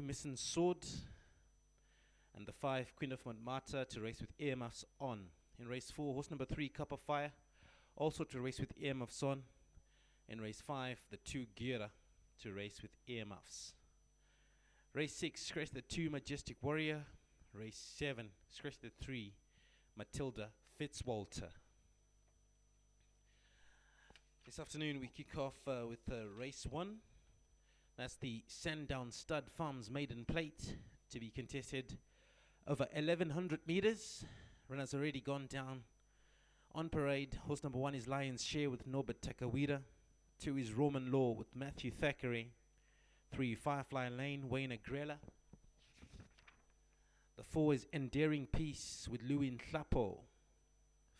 Missing Sword, and the 5 Queen of Montmartre to race with earmuffs on. In race 4, horse number 3 Cup of Fire, also to race with earmuffs on. In race 5, the 2 Gira to race with earmuffs. Race 6, scratch the 2 Majestic Warrior. Race 7, scratch the 3 Matilda Fitzwalter. This afternoon we kick off with race 1. That's the Sandown Stud Farms Maiden Plate, to be contested over 1100 meters. Runners already gone down. On parade, horse number 1 is Lion's Share with Norbert Takawira. 2 is Roman Law with Matthew Thackeray. 3 Firefly Lane, Wayne Agrella. The 4 is Endearing Peace with Louis Nhlapo.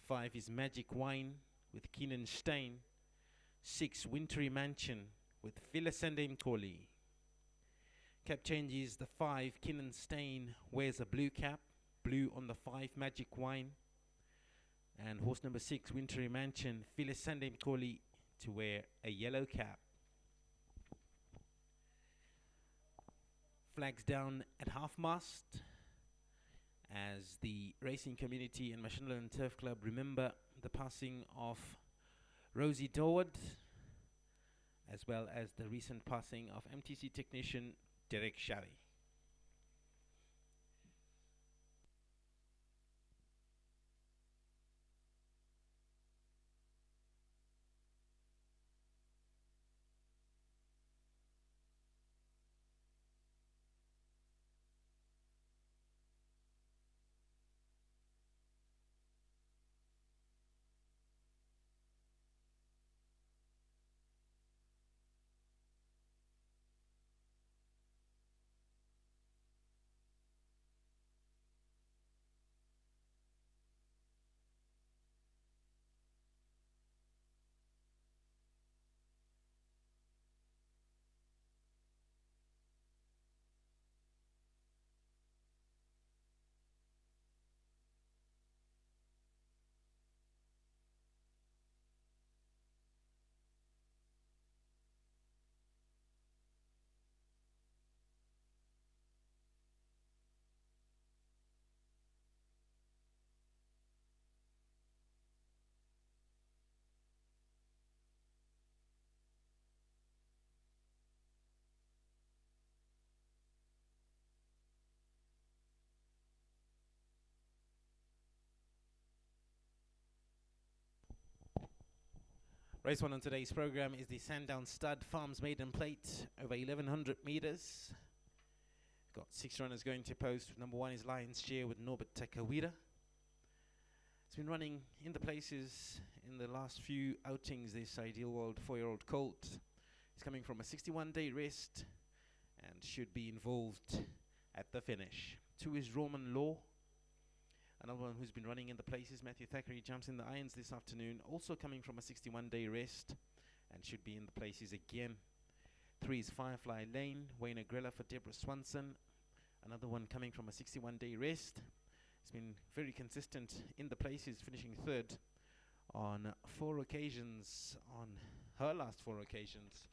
5 is Magic Wine with Keenan Stein. 6 Wintry Mansion with Philisende Mkoli. Cap changes, the 5 Keenan Stein wears a blue cap, blue on the 5 Magic Wine. And horse number 6 Wintry Mansion, Philisende Mkoli, to wear a yellow cap. Flags down at half-mast as the racing community and Mashonaland Turf Club remember the passing of Rosie Dorwood, as well as the recent passing of MTC technician Derek Shawi. Race 1 on today's program is the Sandown Stud Farms Maiden Plate over 1100 meters. Got 6 runners going to post. Number 1 is Lion's Share with Norbert Takawira. It's been running in the places in the last few outings. This Ideal World 4-year-old colt is coming from a 61-day rest and should be involved at the finish. 2 is Roman Law. Another one who's been running in the places, Matthew Thackeray, jumps in the irons this afternoon, also coming from a 61-day rest and should be in the places again. 3 is Firefly Lane, Wayne Agrella for Deborah Swanson. Another one coming from a 61-day rest. It's been very consistent in the places, finishing 3rd on 4 occasions, on her last 4 occasions.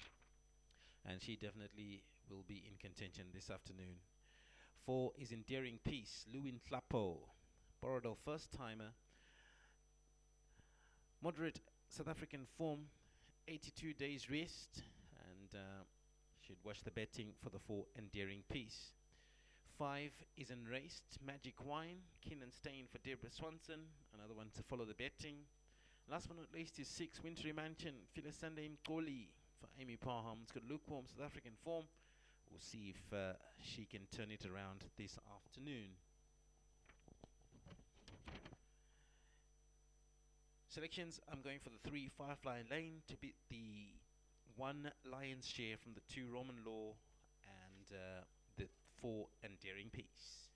And she definitely will be in contention this afternoon. 4 is Endearing Peace, Louis Nhlapo. Borrowdale first-timer, moderate South African form, 82 days rest, and should watch the betting for the 4 Endearing Peace. 5 is Enraced, Magic Wine, Keenan Stein for Deborah Swanson, another one to follow the betting. Last but not least is 6 Wintry Mansion, Philisende Mkoli for Amy Parham. It's got lukewarm South African form. We'll see if she can turn it around this afternoon. Selections, I'm going for the 3 Firefly Lane to beat the 1 Lion's Share from the 2 Roman Law and the 4 Endearing Peace.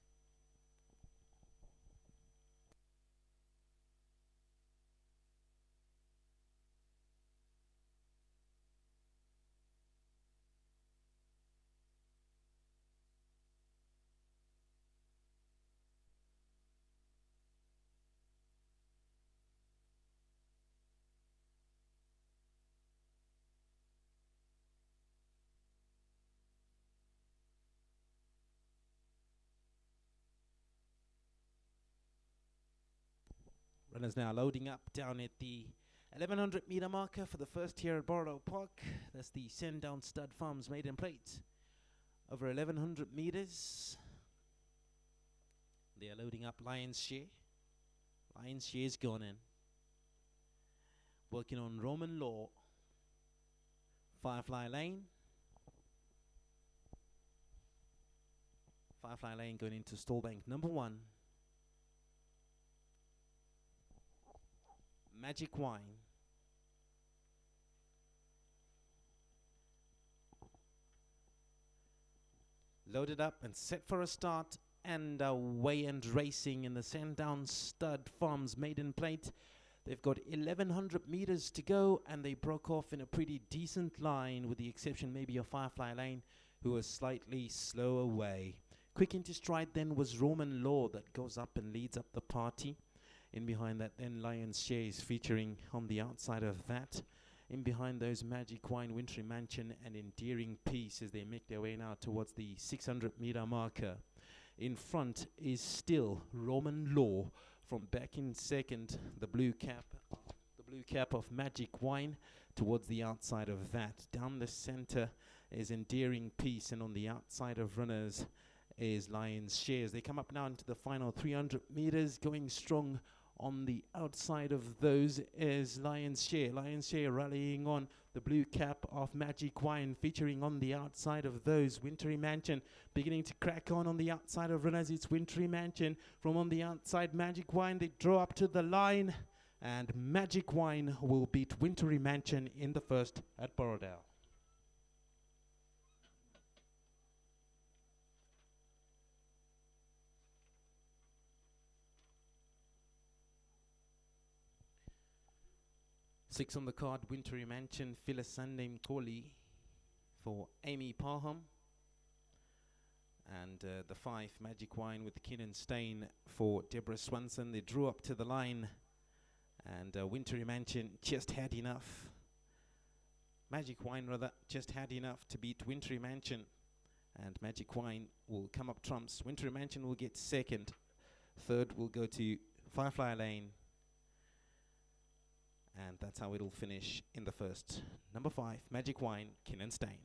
Runners now loading up down at the 1100 meter marker for the first here at Borrowdale Park. That's the Send Down Stud Farms maiden plate. Over 1100 meters. They are loading up Lion's Share. Lion's Share's gone in. Working on Roman Law. Firefly Lane. Firefly Lane going into stall bank number 1. Magic Wine. Loaded up and set for a start and away and racing in the Sandown Stud Farms maiden plate. They've got 1100 meters to go and they broke off in a pretty decent line, with the exception maybe of Firefly Lane, who was slightly slow away. Quick into stride then was Roman Law, that goes up and leads up the party. In behind that then Lion's Share is featuring on the outside of that. In behind those Magic Wine, Wintry Mansion and Endearing Peace as they make their way now towards the 600 meter marker. In front is still Roman Law from back in second, the blue cap of Magic Wine towards the outside of that. Down the center is Endearing Peace, and on the outside of runners is Lion's Share. They come up now into the final 300 meters, going strong. On the outside of those is Lion's Share. Lion's Share rallying on the blue cap of Magic Wine, featuring on the outside of those Wintry Mansion. Beginning to crack on the outside of runners, it's Wintry Mansion. From on the outside, Magic Wine, they draw up to the line. And Magic Wine will beat Wintry Mansion in the first at Borrowdale. Six on the card, Wintry Mansion, Phyllis Sunday Mkoli for Amy Parham. And the 5, Magic Wine with Keenan Stain for Deborah Swanson. They drew up to the line. And Wintry Mansion just had enough. Magic Wine, rather, just had enough to beat Wintry Mansion. And Magic Wine will come up trumps. Wintry Mansion will get second. Third will go to Firefly Lane. And that's how it'll finish in the first. Number 5, Magic Wine, Keenan Stain.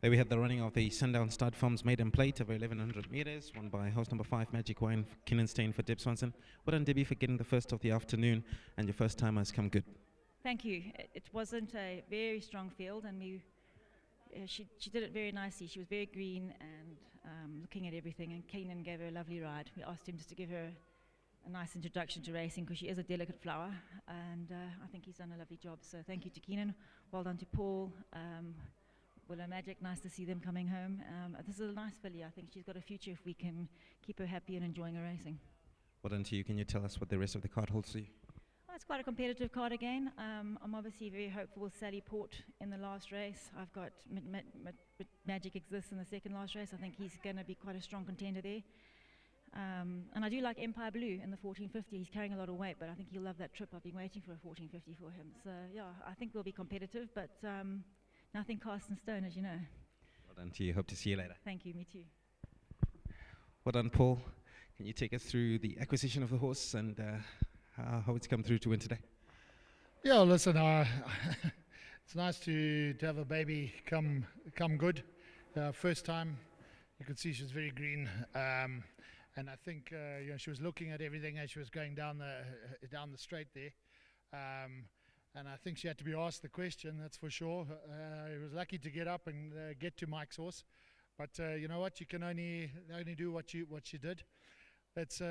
There we had the running of the Sundown Stud Farms Maiden Plate over 1100 meters, won by host number 5 Magic Wine, Kinnenstein for Deb Swanson. Well done, Debbie, for getting the first of the afternoon, and your first time has come good. Thank you. It wasn't a very strong field, and she did it very nicely. She was very green and looking at everything, and Keenan gave her a lovely ride. We asked him just to give her a nice introduction to racing because she is a delicate flower, and I think he's done a lovely job. So thank you to Keenan. Well done to Paul. Willow Magic, nice to see them coming home. This is a nice filly. I think she's got a future if we can keep her happy and enjoying her racing. Well done to you. Can you tell us what the rest of the card holds for you? Oh, it's quite a competitive card again. I'm obviously very hopeful with Sally Port in the last race. I've got Magic Exists in the second last race. I think he's going to be quite a strong contender there. And I do like Empire Blue in the 1450. He's carrying a lot of weight, but I think he'll love that trip. I've been waiting for a 1450 for him. So yeah, I think we'll be competitive, but nothing cast in stone, as you know. Well done to you. Hope to see you later. Thank you. Me too. Well done, Paul. Can you take us through the acquisition of the horse and how it's come through to win today? Yeah, listen, it's nice to have a baby come good. First time, you could see she was very green, and I think she was looking at everything as she was going down the straight there. And I think she had to be asked the question, that's for sure. He was lucky to get up and get to Mike's horse. But you know what, you can only do what she did. It's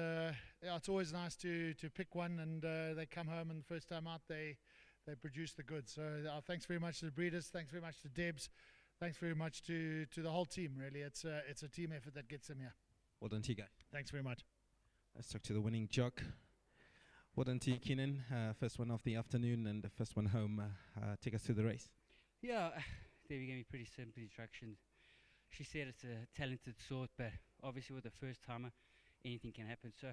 always nice to pick one, and they come home, and the first time out they produce the goods. So thanks very much to the breeders, thanks very much to Debs, thanks very much to the whole team, really. It's a team effort that gets them here. Well done to you guys. Thanks very much. Let's talk to the winning jock. Well done to you, Keenan. First one of the afternoon and the first one home. Take us through the race. Yeah, Debbie gave me pretty simple instructions. She said it's a talented sort, but obviously with the first timer, anything can happen. So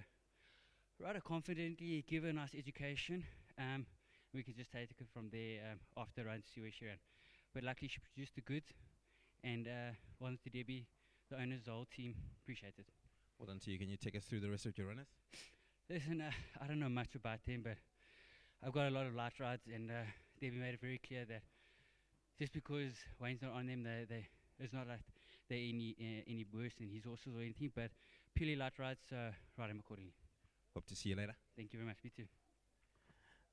rather confidently give her a nice education. We could just take it from there after run to see where she ran. But luckily she produced the goods, and well done to Debbie, the owners, the whole team. Appreciate it. Well done to you. Can you take us through the rest of your runners? Listen, I don't know much about them, but I've got a lot of light rides, and Debbie made it very clear that just because Wayne's not on them, it's not like they're any worse than his horses or anything, but purely light rides, ride them accordingly. Hope to see you later. Thank you very much. Me too.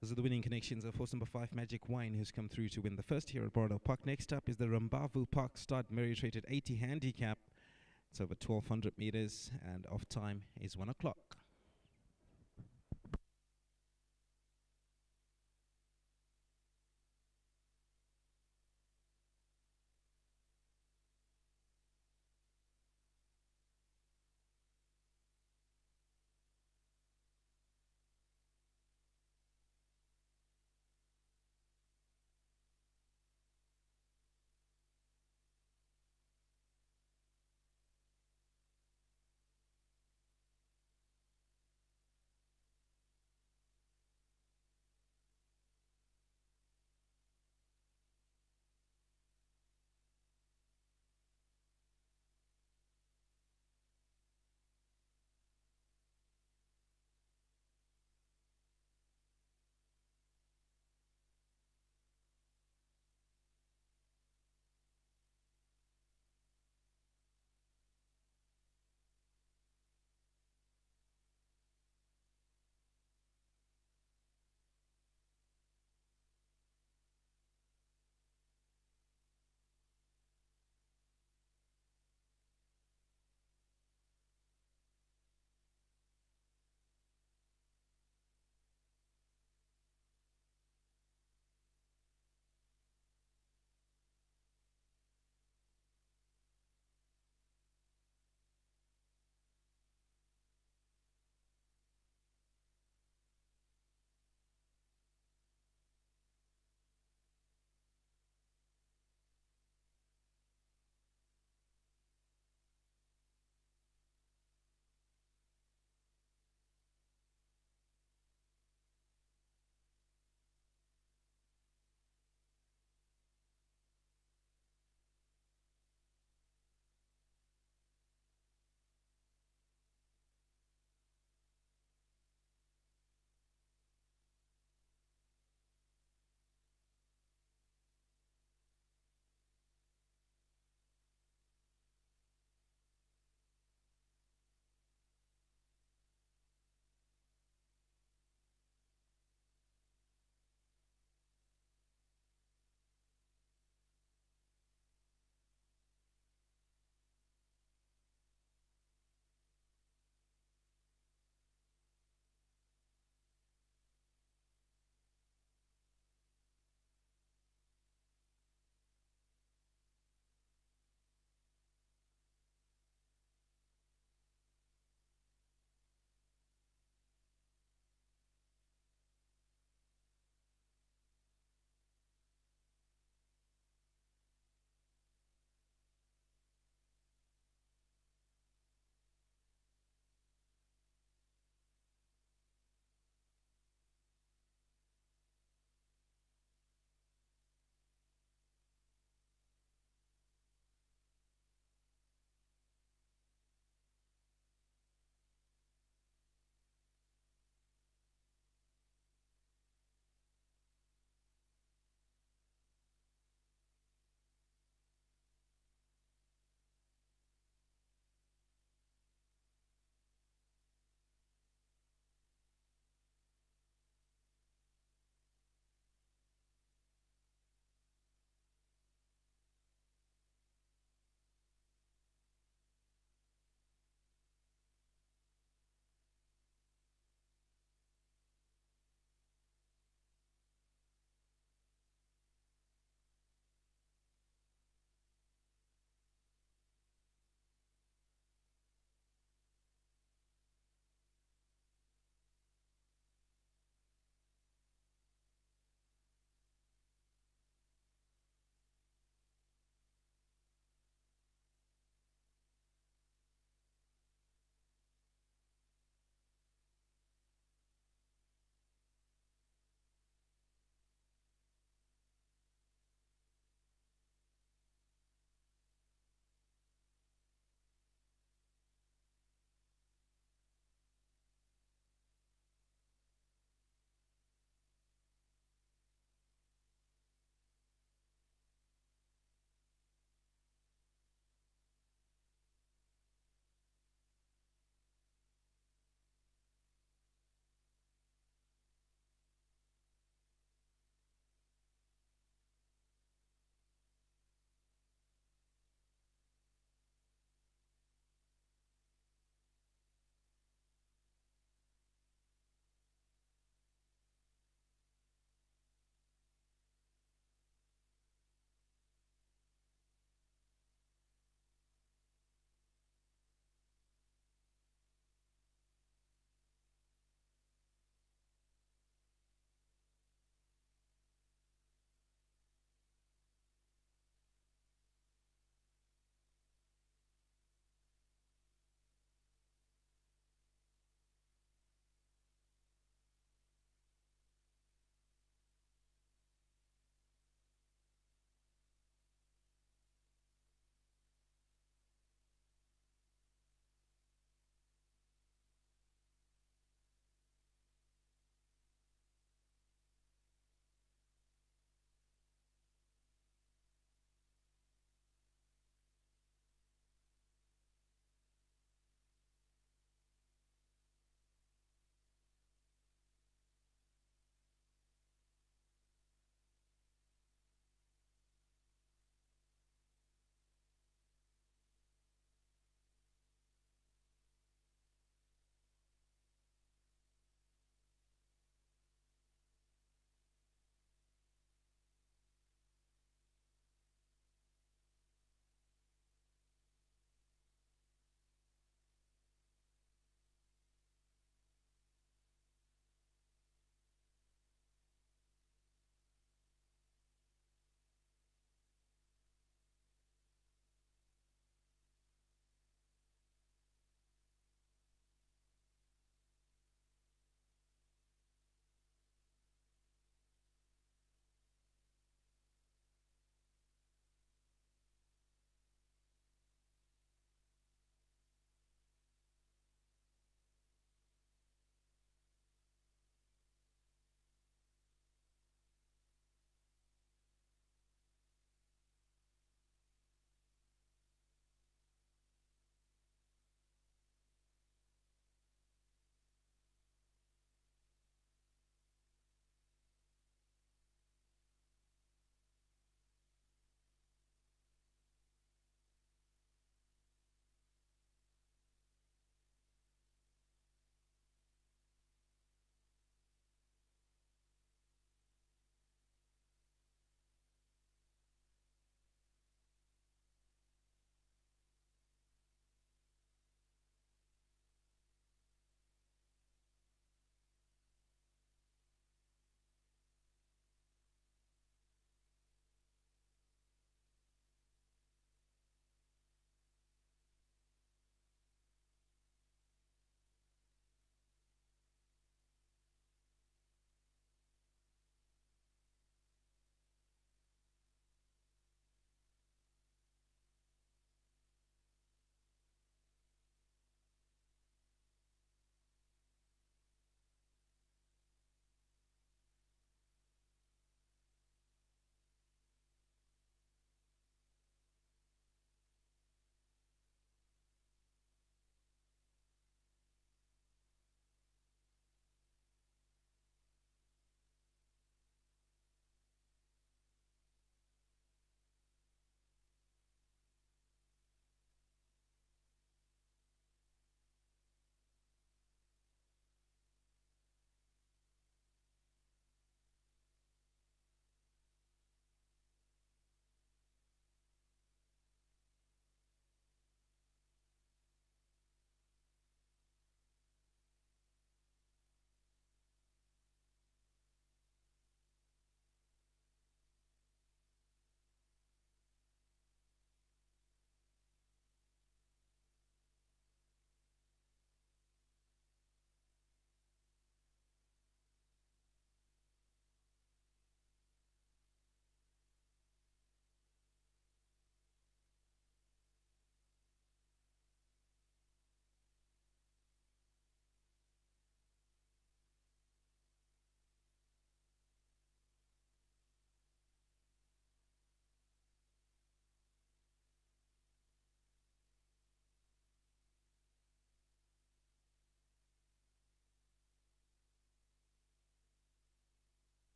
Those are the winning connections of horse number 5 Magic Wine, who's come through to win the first here at Borrowdale Park. Next up is the Rambavu Park Stud Merit Rated 80 handicap. It's over 1200 meters, and off time is 1 o'clock.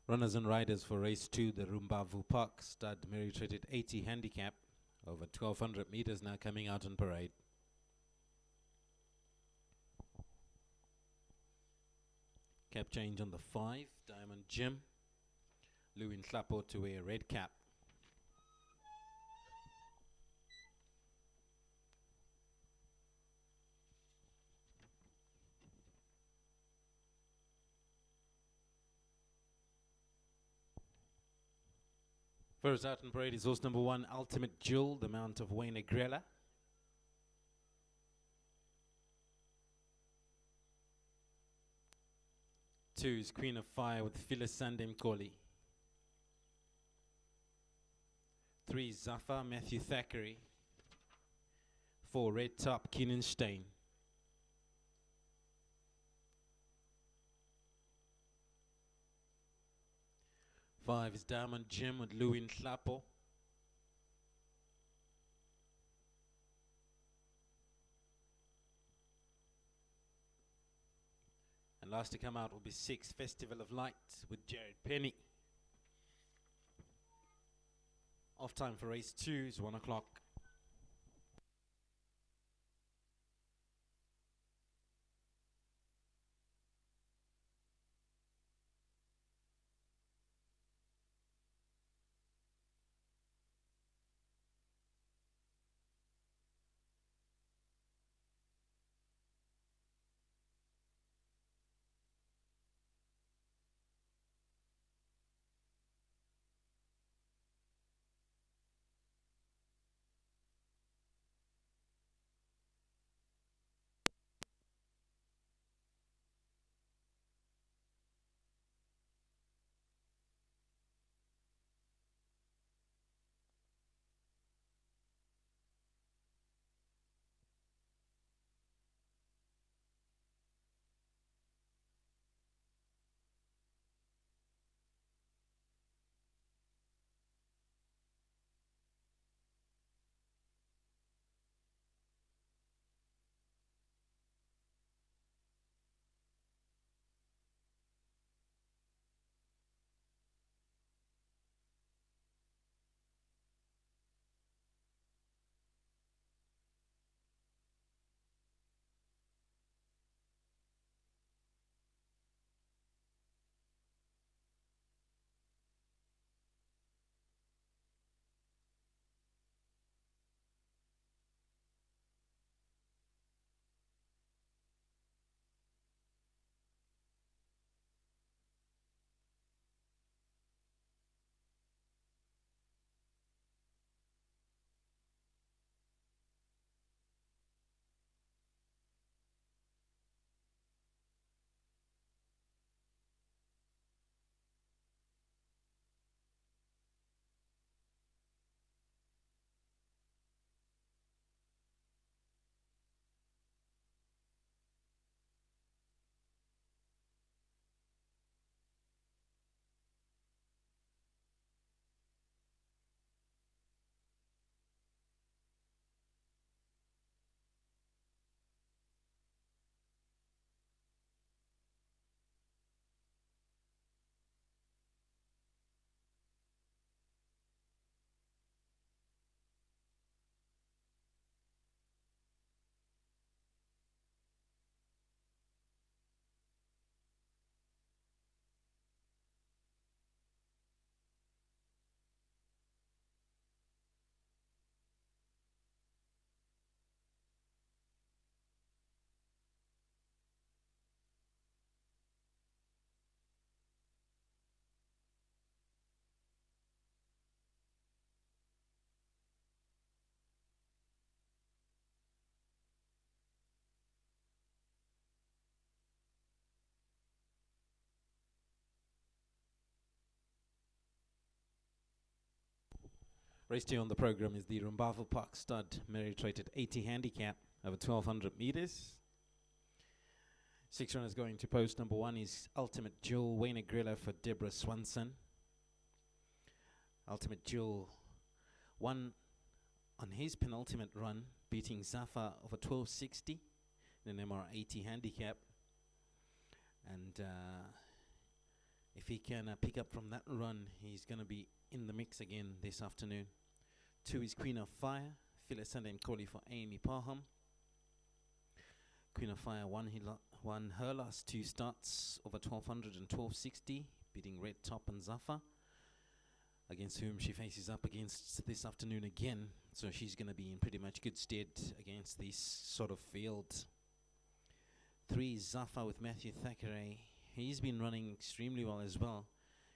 Runners and riders for race 2, the Zimbabwe Oaks stud merit-rated 80 handicap, over 1200 meters now coming out on parade. Cap change on the 5, Diamond Jim. Lewin Klapo to wear red cap. First out on parade is horse number 1, Ultimate Jewel, the mount of Wayne Agrella. Two is Queen of Fire with Phyllis Sandem Koli. 3 is Zafar Matthew Thackeray. 4 Red Top Keenan Stein. 5 is Diamond Jim with Lewin Klapo. And last to come out will be 6 Festival of Light with Jared Penny. Off time for race 2 is 1 o'clock. Race 2 on the program is the Zimbabwe Oaks stud merit-rated 80 handicap over 1200 meters. 6 runners going to post. Number 1 is Ultimate Jewel, Wayne Agrella for Deborah Swanson. Ultimate Jewel won on his penultimate run, beating Zafar over 1260 in an MR 80 handicap. And If he can pick up from that run, he's going to be in the mix again this afternoon. 2 is Queen of Fire, Phyllis and Collie for Amy Parham. Queen of Fire won her last 2 starts over 1200 and 1260, beating Red Top and Zafar, against whom she faces up against this afternoon again. So she's going to be in pretty much good stead against this sort of field. 3 is Zafar with Matthew Thackeray. He's been running extremely well as well,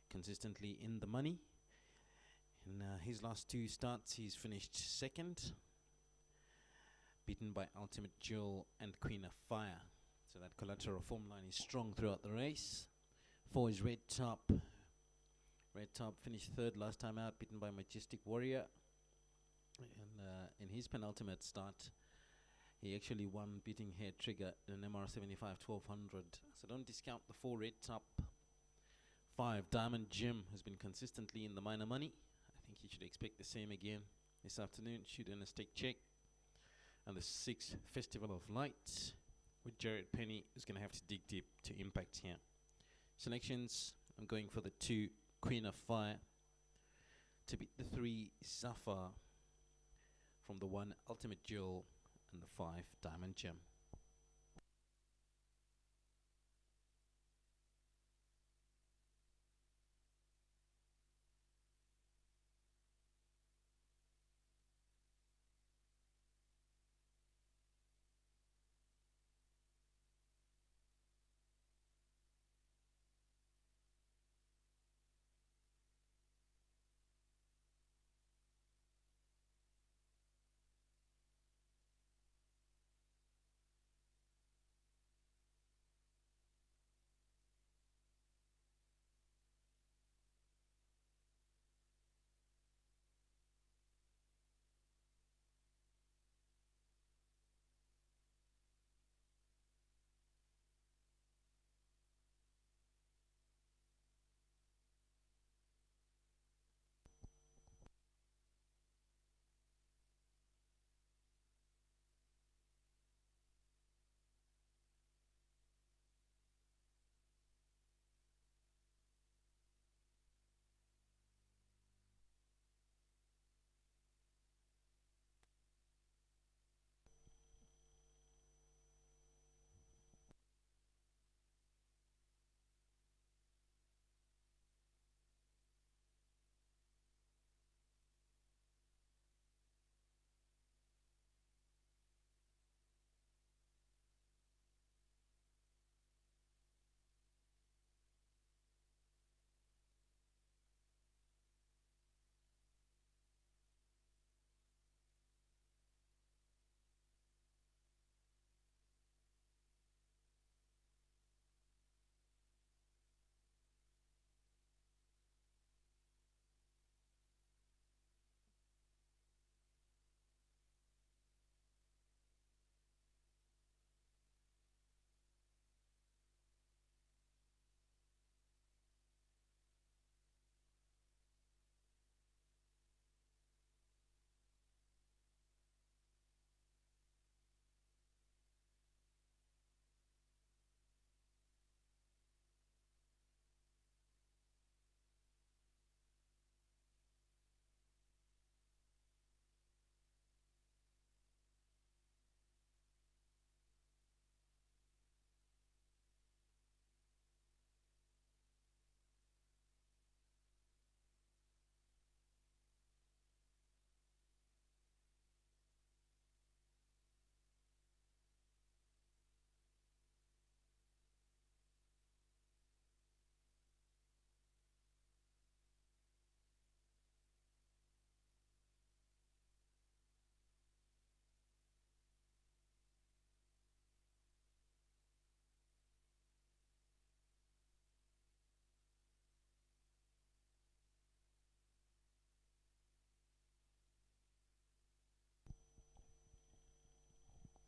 consistently in the money. In his last 2 starts, he's finished second, beaten by Ultimate Jewel and Queen of Fire. So that collateral form line is strong throughout the race. 4 is Red Top. Red Top finished third last time out, beaten by Majestic Warrior. And in his penultimate start, he actually won, beating Hair Trigger in an MR75 1200. So don't discount the 4 Red Top. 5 Diamond Jim has been consistently in the minor money. I think you should expect the same again this afternoon. Should in a stake check. And the 6 Festival of Light with Jared Penny, who's going to have to dig deep to impact here. Selections, I'm going for the 2 Queen of Fire to beat the 3 Zafar, from the 1 Ultimate Jewel and the 5 Diamond Gem.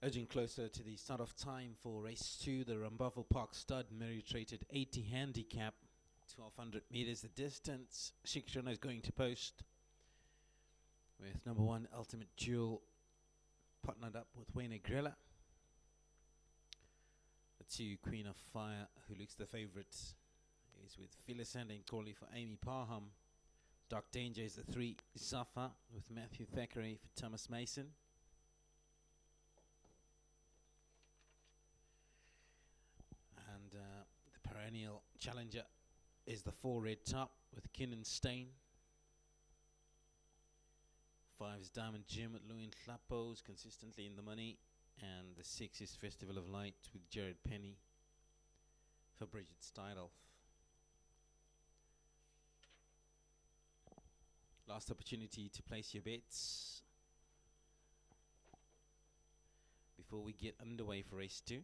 Edging closer to the start-off time for race 2, the Rumbuffle Park Stud merit-rated 80 handicap, 1200 meters the distance. Shikshan is going to post with number 1 Ultimate Jewel partnered up with Wayne Grella. The 2 Queen of Fire, who looks the favorite, is is with Phyllis and Corley for Amy Parham. Dark Danger is the 3, Zaffa with Matthew Thackeray for Thomas Mason. And the perennial challenger is the 4, Red Top with Kinnan Stain. 5 is Diamond Jim with Louis Clappos, consistently in the money. And the 6 is Festival of Light with Jared Penny for Bridget Steidolf. Last opportunity to place your bets before we get underway for race 2.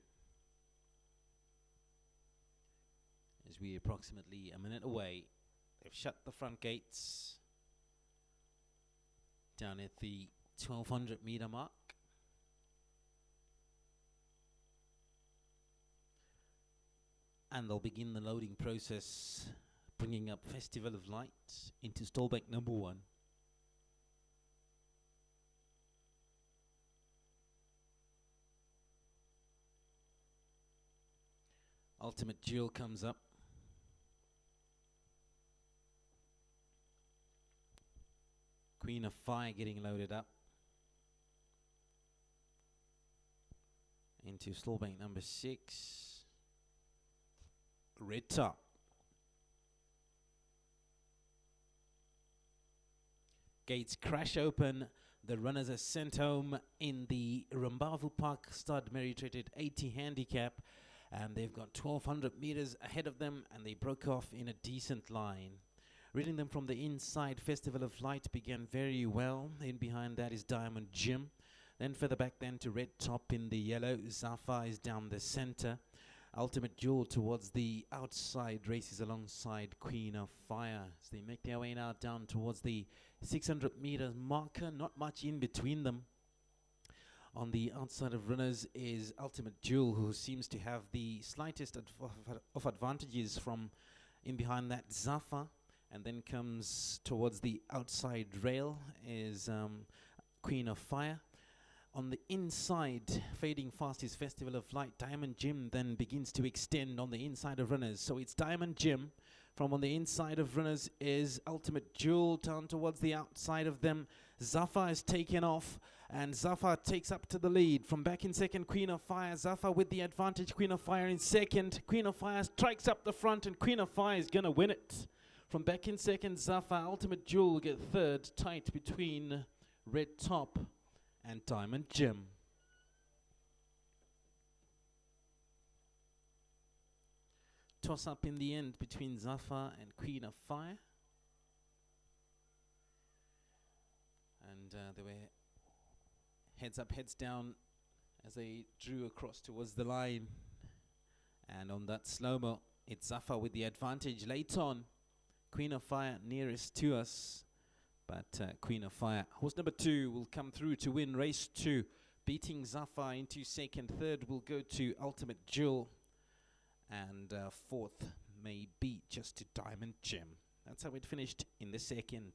As we are approximately a minute away, they've shut the front gates down at the 1200 meter mark. And they'll begin the loading process, bringing up Festival of Light into stallbank number 1. Ultimate Jewel comes up. Queen of Fire getting loaded up into stallbank number 6. Red Top. Gates crash open. The runners are sent home in the Rumbavu Park Stud Merit-rated 80 handicap, and they've got 1200 meters ahead of them, and they broke off in a decent line. Reading them from the inside, Festival of Light began very well. In behind that is Diamond Jim. Then further back then to Red Top in the yellow. Zaffa is down the center. Ultimate Jewel towards the outside, races alongside Queen of Fire as they make their way now down towards the 600 meters marker. Not much in between them. On the outside of runners is Ultimate Jewel, who seems to have the slightest of advantages from in behind that Zaffa. And then comes towards the outside rail is Queen of Fire. On the inside, fading fast is Festival of Light. Diamond Jim then begins to extend on the inside of runners. So it's Diamond Jim. From on the inside of runners is Ultimate Jewel down towards the outside of them. Zaffa is taken off, and Zaffa takes up to the lead. From back in second, Queen of Fire. Zaffa with the advantage. Queen of Fire in second. Queen of Fire strikes up the front, and Queen of Fire is going to win it. From back in second, Zaffa. Ultimate Jewel will get third, tight between Red Top and Diamond Jim. Toss up in the end between Zaffa and Queen of Fire. And they were heads up, heads down as they drew across towards the line. And on that slow-mo, it's Zaffa with the advantage late on. Queen of Fire nearest to us. But Queen of Fire, horse number 2, will come through to win race 2, beating Zaffa into second. Third will go to Ultimate Jewel, and fourth may be just to Diamond Jim. That's how it finished in the second.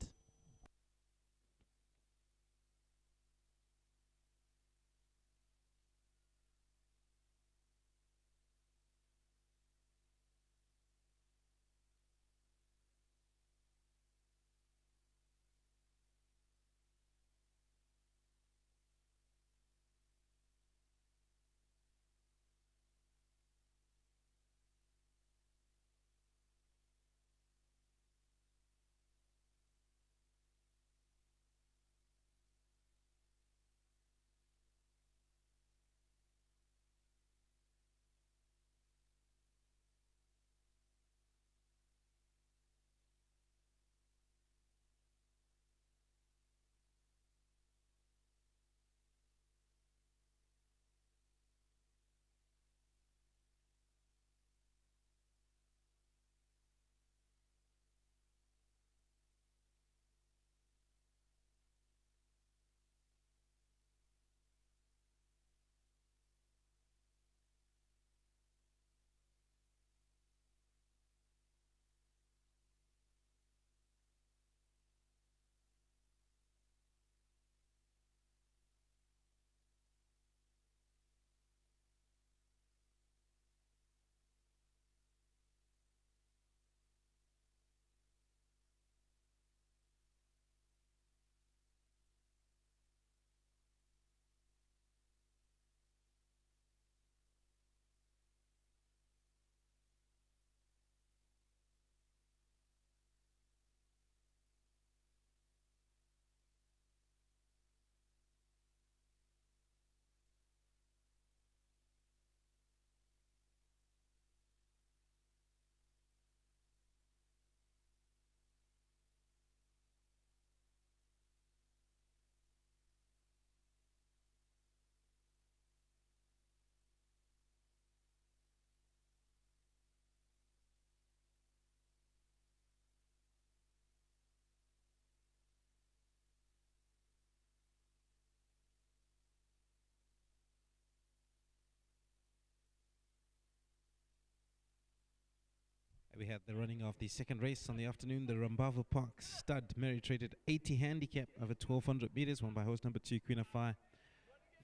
we had the running of the second race on the afternoon, the Zimbabwe Oaks stud merit rated 80 handicap over 1200 meters, won by horse number 2, Queen of Fire.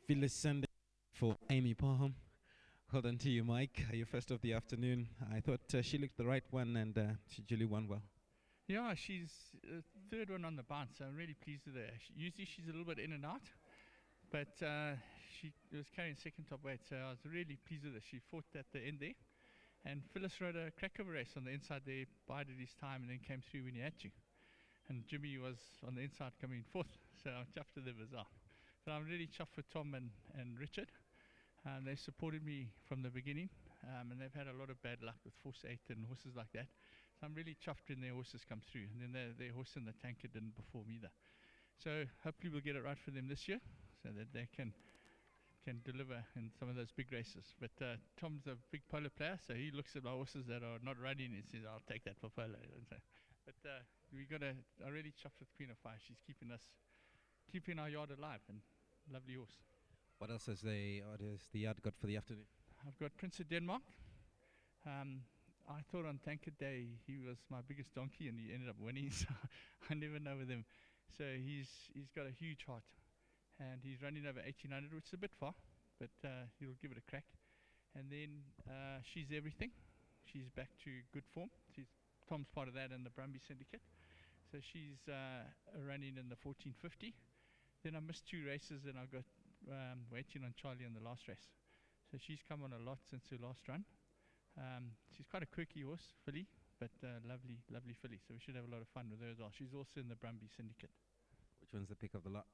Phyllis Sunday for Amy Parham. Well done to you, Mike. Your first of the afternoon. I thought she looked the right one, and she duly won well. Yeah, she's third one on the bounce, so I'm really pleased with her. Usually she's a little bit in and out, but she was carrying second top weight, so I was really pleased with her. She fought at the end there, and Phyllis rode a crack of a race on the inside there, bided his time, and then came through when he had to. And Jimmy was on the inside coming fourth, so I'm chuffed with them as well. So I'm really chuffed with Tom and Richard. They supported me from the beginning, and they've had a lot of bad luck with Force 8 and horses like that. So I'm really chuffed when their horses come through, and then their horse in the tanker didn't perform either. So hopefully we'll get it right for them this year, so that they can deliver in some of those big races. But Tom's a big polo player, so he looks at my horses that are not running and says, "I'll take that for polo." But I'm really chuffed with Queen of Fire. She's keeping our yard alive, and lovely horse. What else has the yard got for the afternoon? I've got Prince of Denmark. I thought on Tanker Day he was my biggest donkey, and he ended up winning, so I never know with him. So he's got a huge heart, and he's running over 1800, which is a bit far, but he'll give it a crack. And then She's Everything. She's back to good form. Tom's part of that and the Brumby Syndicate. So she's running in the 1450. Then I missed 2 races, and I got waiting on Charlie in the last race. So she's come on a lot since her last run. She's quite a quirky horse, filly, but lovely filly. So we should have a lot of fun with her as well. She's also in the Brumby Syndicate. Which one's the pick of the lot?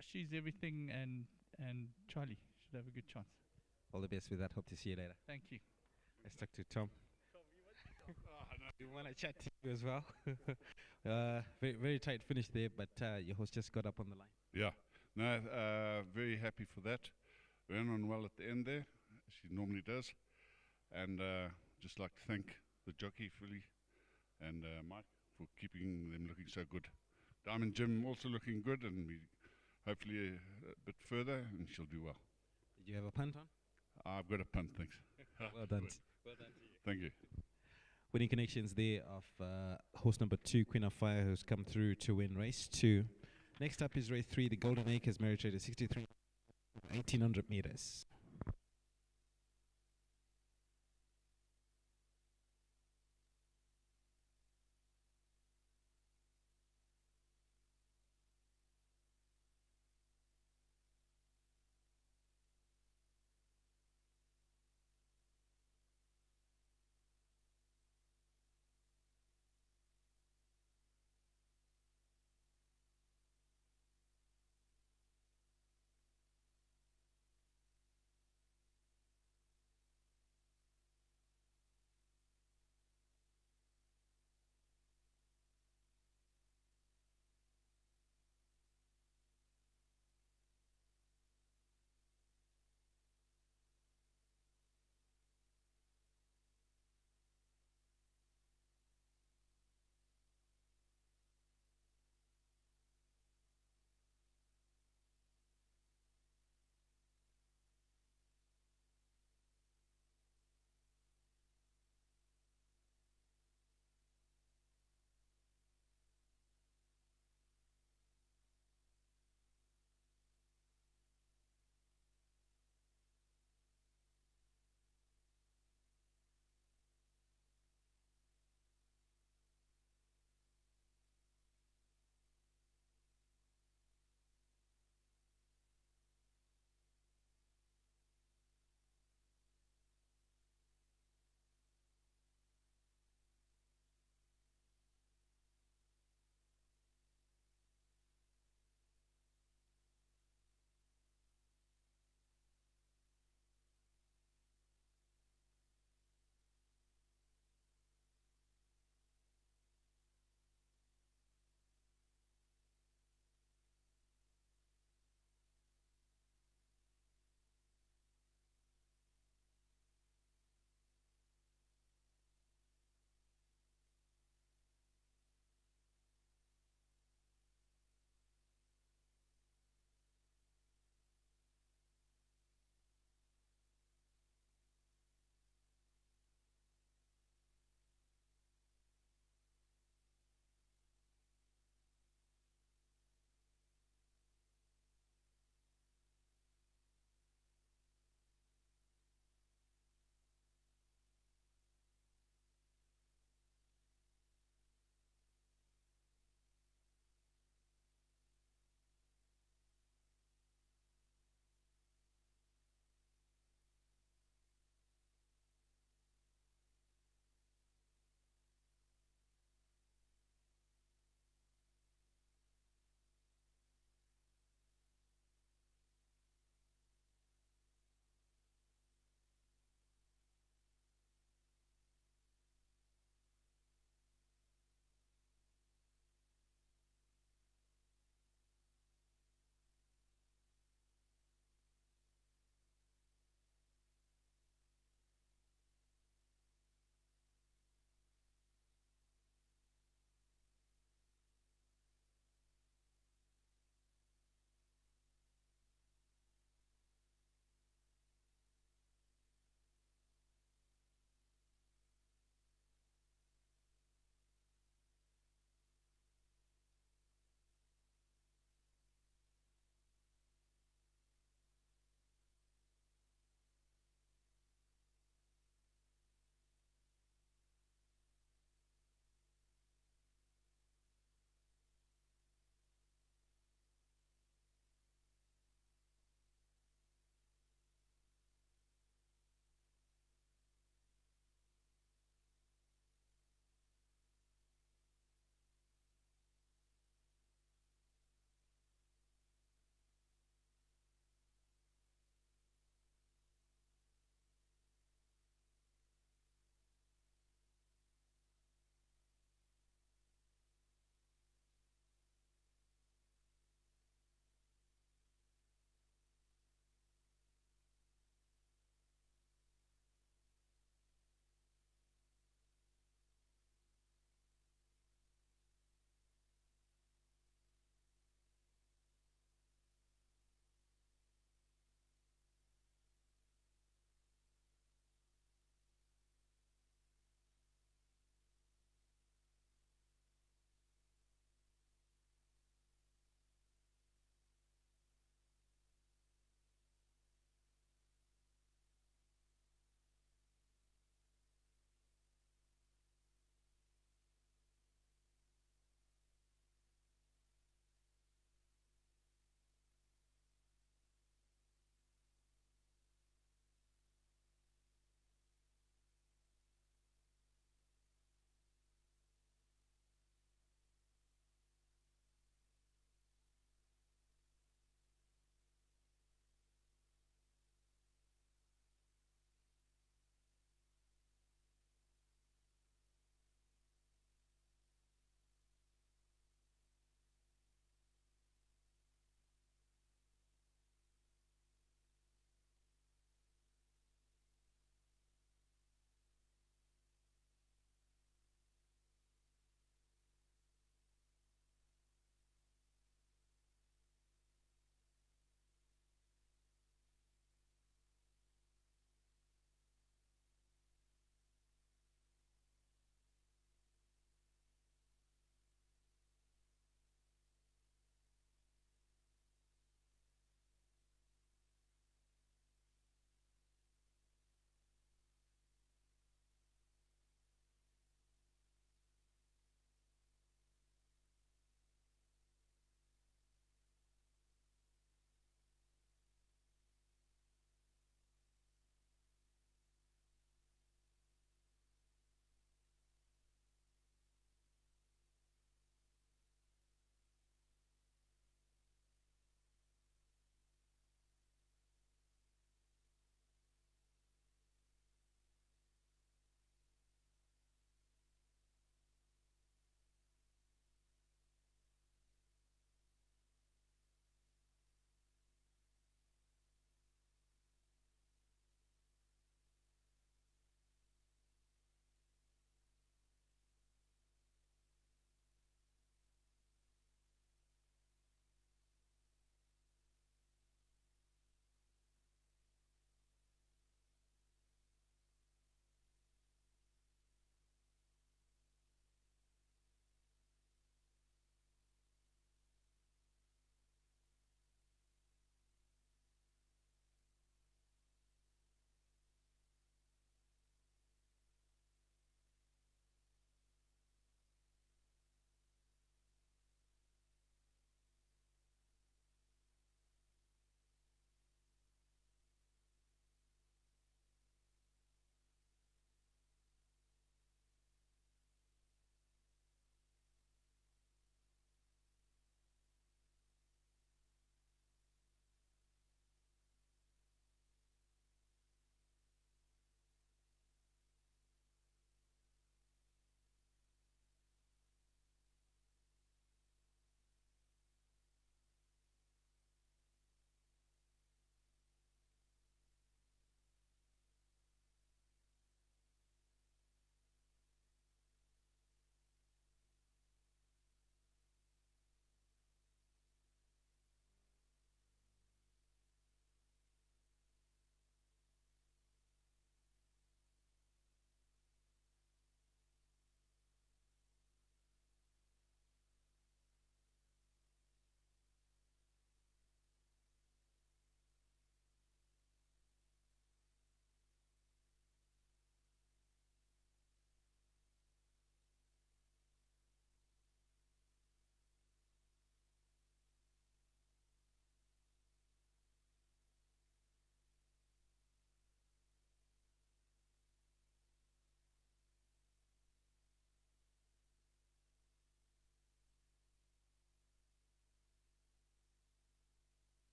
She's Everything and Charlie should have a good chance. All the best with that. Hope to see you later. Thank you. Let's talk to Tom. We want to chat to you as well. Very tight finish there, but your horse just got up on the line. Yeah, no, very happy for that. Ran on well at the end there, as she normally does. And just like to thank the jockey, Philly, and Mike for keeping them looking so good. Diamond Jim also looking good, and we hopefully a bit further, and she'll do well. Did you have a punt on? I've got a punt, thanks. Well done. Well done to you. Thank you. Winning connections there of horse number 2, Queen of Fire, who's come through to win race 2. Next up is race 3, the Golden Acres, merit rated 63, 1800 meters.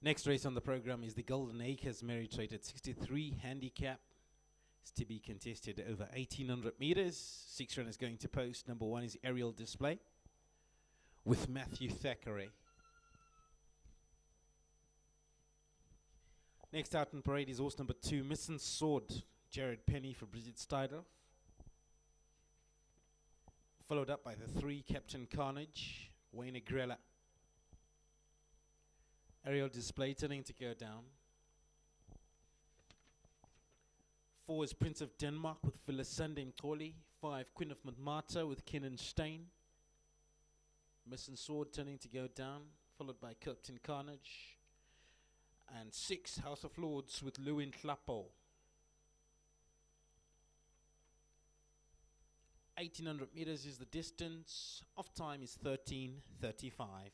Next race on the program is the Golden Acres merit rated 63 handicap. It's to be contested over 1800 meters. 6 runners going to post. Number 1 is Aerial Display with Matthew Thackeray. Next out in parade is horse number 2, Missing Sword, Jared Penny for Bridget Steidel. Followed up by the 3, Captain Carnage, Wayne Agrella. Aerial Display turning to go down. 4 is Prince of Denmark with Philisande Mkoli. 5, Queen of Montmartre with Kenan Stein. Missing Sword turning to go down, followed by Captain Carnage. And 6, House of Lords with Lewin Klapo. 1800 meters is the distance. Off time is 13:35.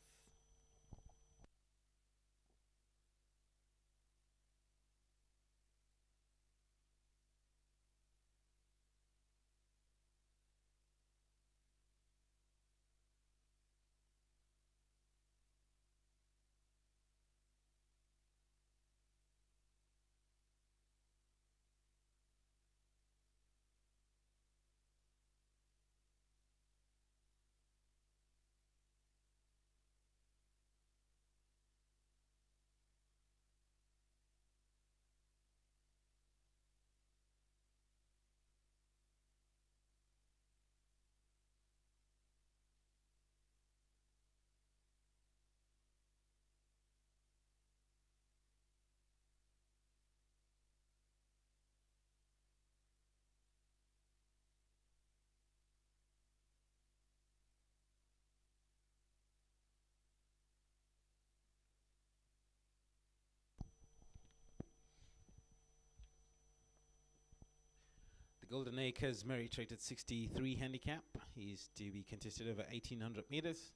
Golden Acres merit rated 63 handicap. He's to be contested over 1800 meters.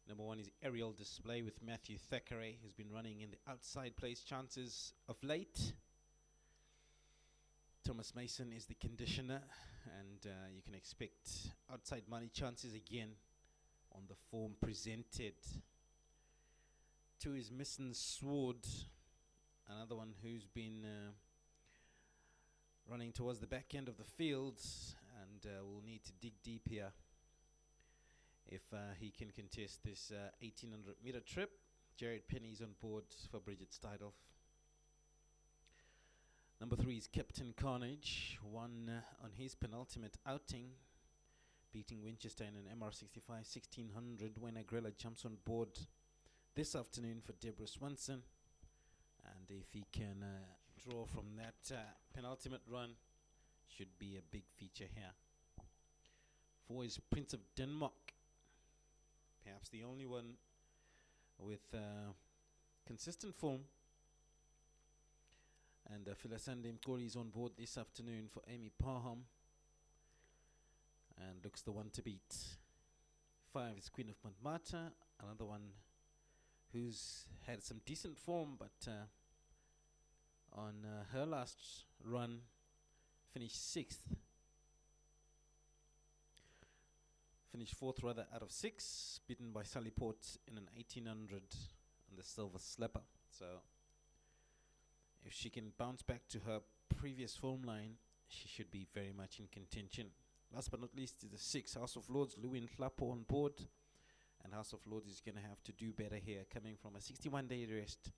Number 1 is Aerial Display with Matthew Thackeray, who's been running in the outside place chances of late. Thomas Mason is the conditioner, and you can expect outside money chances again on the form presented. 2 is Missing Sword, another one who's been running towards the back end of the field, and will need to dig deep here if he can contest this 1800 meter trip. Jared Penny's on board for Bridget Steidel. Number 3 is Captain Carnage, won on his penultimate outing, beating Winchester in an MR65 1600. When Agrella jumps on board this afternoon for Deborah Swanson, and if he can draw from that penultimate run, should be a big feature here. 4 is Prince of Denmark, perhaps the only one with consistent form, and Philisande Mkoli is on board this afternoon for Amy Parham, and looks the one to beat. 5 is Queen of Montmartre, another one who's had some decent form, but on her last run finished 6th. Finished 4th rather out of 6, beaten by Sally Port in an 1800 on the Silver Slipper. So if she can bounce back to her previous form line, she should be very much in contention. Last but not least is the 6, House of Lords, Lewin Klapo on board. And House of Lords is going to have to do better here, coming from a 61-day rest,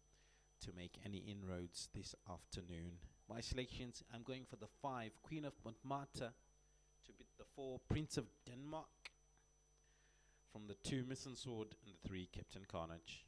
to make any inroads this afternoon. My selections, I'm going for the 5, Queen of Montmartre, to beat the 4, Prince of Denmark, from the 2, Missing Sword, and the 3, Captain Carnage.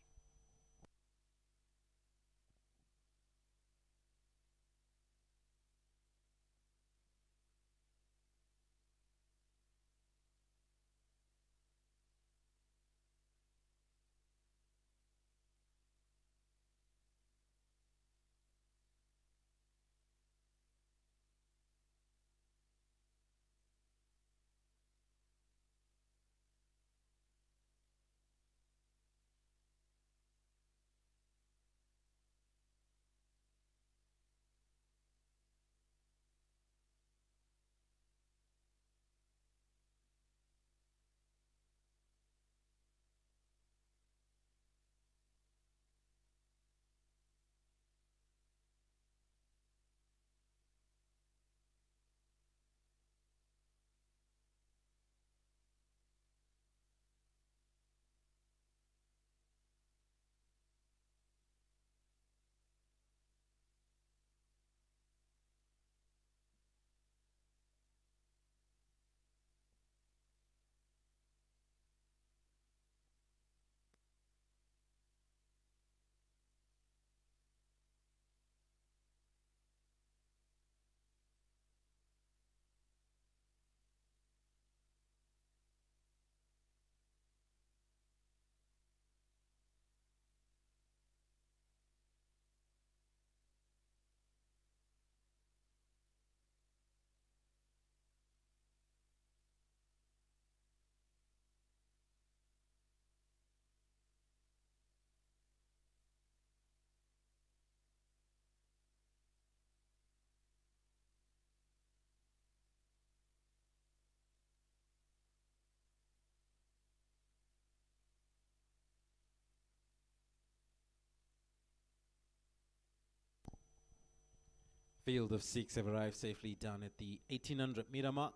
Field of 6 have arrived safely down at the 1800 meter mark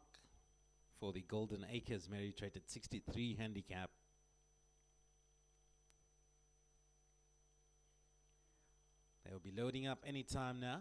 for the Golden Acres Merit Rated 63 handicap. They'll be loading up any time now.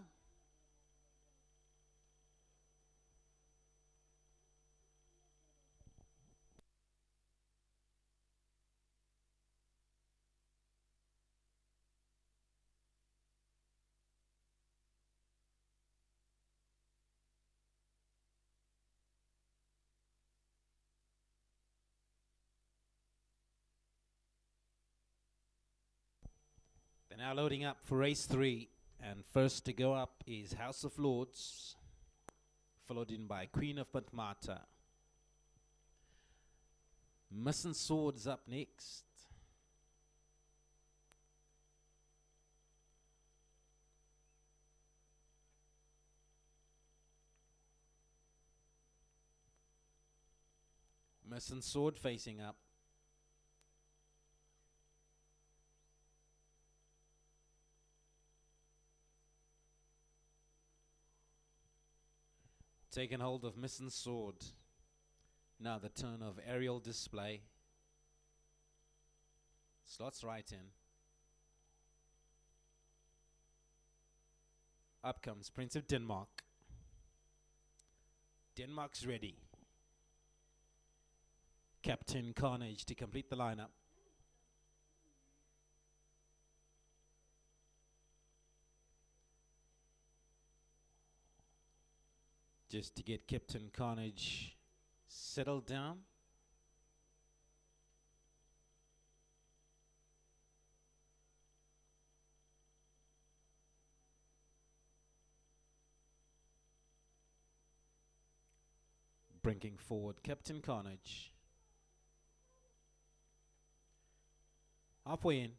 They're now loading up for race 3, and first to go up is House of Lords, followed in by Queen of Matmata. Missing Swords up next. Missing Sword facing up. Taken hold of Missing Sword. Now the turn of Aerial Display. Slots right in. Up comes Prince of Denmark. Denmark's ready. Captain Carnage to complete the lineup. Just to get Captain Carnage settled down. Bringing forward Captain Carnage. Halfway in.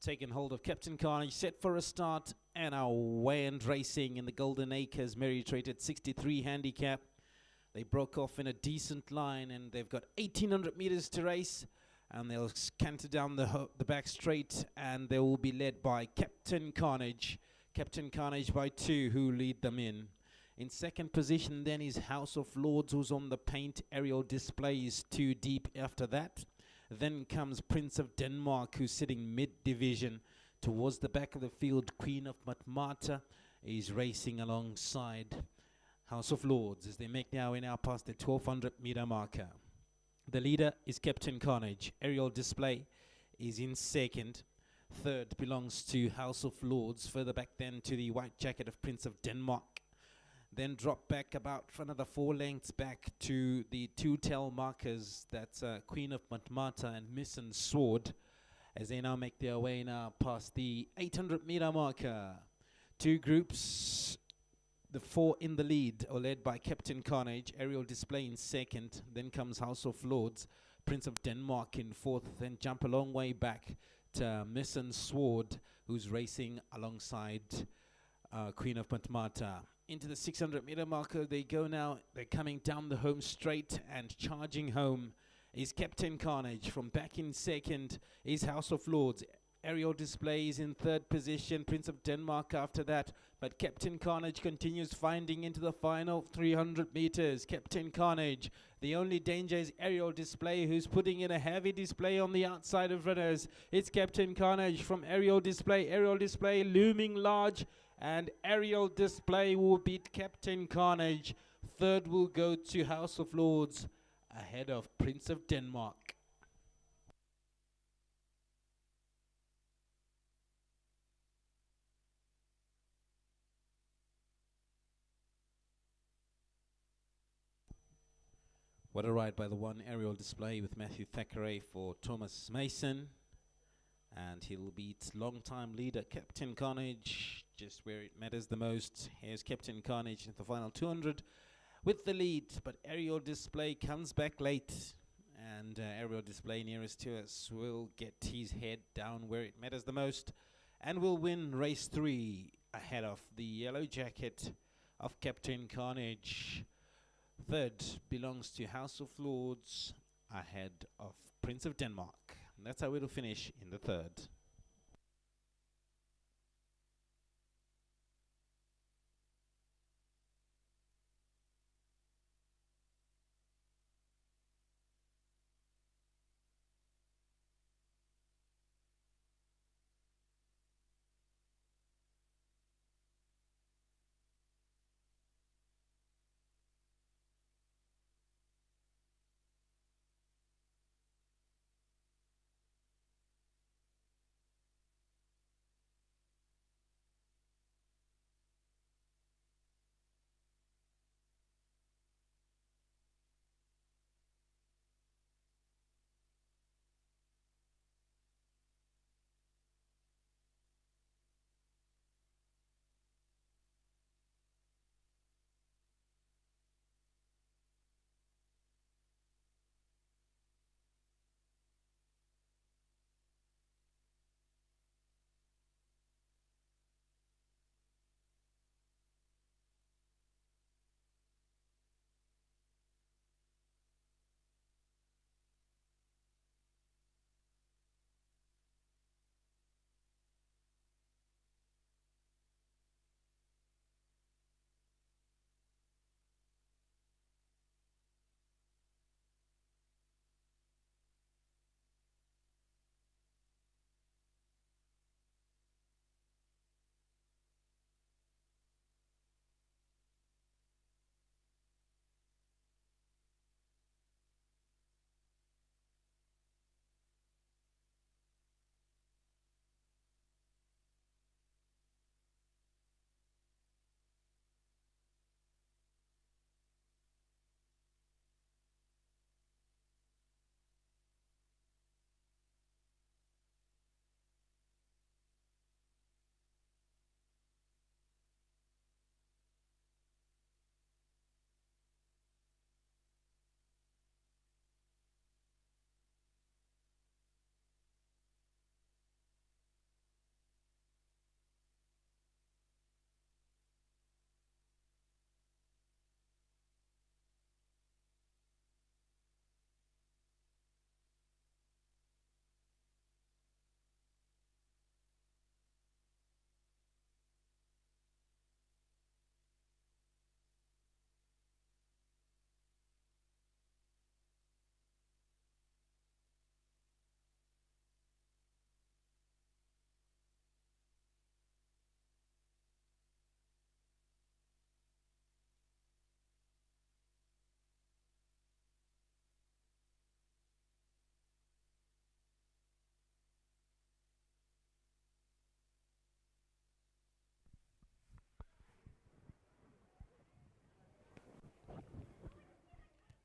Taking hold of Captain Carnage, set for a start, and away and racing in the Golden Acres Merit Rated 63 handicap. They broke off in a decent line, and they've got 1800 meters to race, and they'll canter down the back straight, and they will be led by Captain Carnage. Captain Carnage by 2, who lead them in. In second position then is House of Lords, who's on the paint. Aerial Display is 2 deep after that. Then comes Prince of Denmark, who's sitting mid-division. Towards the back of the field, Queen of Matmata is racing alongside House of Lords as they make now past the 1200 meter marker. The leader is Captain Carnage. Aerial Display is in second. Third belongs to House of Lords. Further back then to the white jacket of Prince of Denmark. Then drop back about for another 4 lengths back to the 2 tail markers. That's Queen of Matmata and Missing Sword, as they now make their way now past the 800 meter marker. 2 groups, the 4 in the lead are led by Captain Carnage. Aerial Display in second. Then comes House of Lords, Prince of Denmark in fourth. Then jump a long way back to Missing Sword, who's racing alongside Queen of Matmata. Into the 600 meter marker they go now. They're coming down the home straight, and charging home is Captain Carnage. From back in second is House of Lords. Aerial Display is in third position. Prince of Denmark after that. But Captain Carnage continues finding into the final 300 meters. Captain Carnage. The only danger is Aerial Display, who's putting in a heavy display on the outside of runners. It's Captain Carnage from Aerial Display. Aerial Display looming large, and Aerial Display will beat Captain Carnage. Third will go to House of Lords, ahead of Prince of Denmark. What a ride by the 1 Aerial Display with Matthew Thackeray for Thomas Mason. And he'll beat long-time leader Captain Carnage just where it matters the most. Here's Captain Carnage in the final 200 with the lead, but Aerial Display comes back late, and Aerial Display nearest to us will get his head down where it matters the most and will win race 3 ahead of the yellow jacket of Captain Carnage. Third belongs to House of Lords ahead of Prince of Denmark. And that's how it'll finish in the third.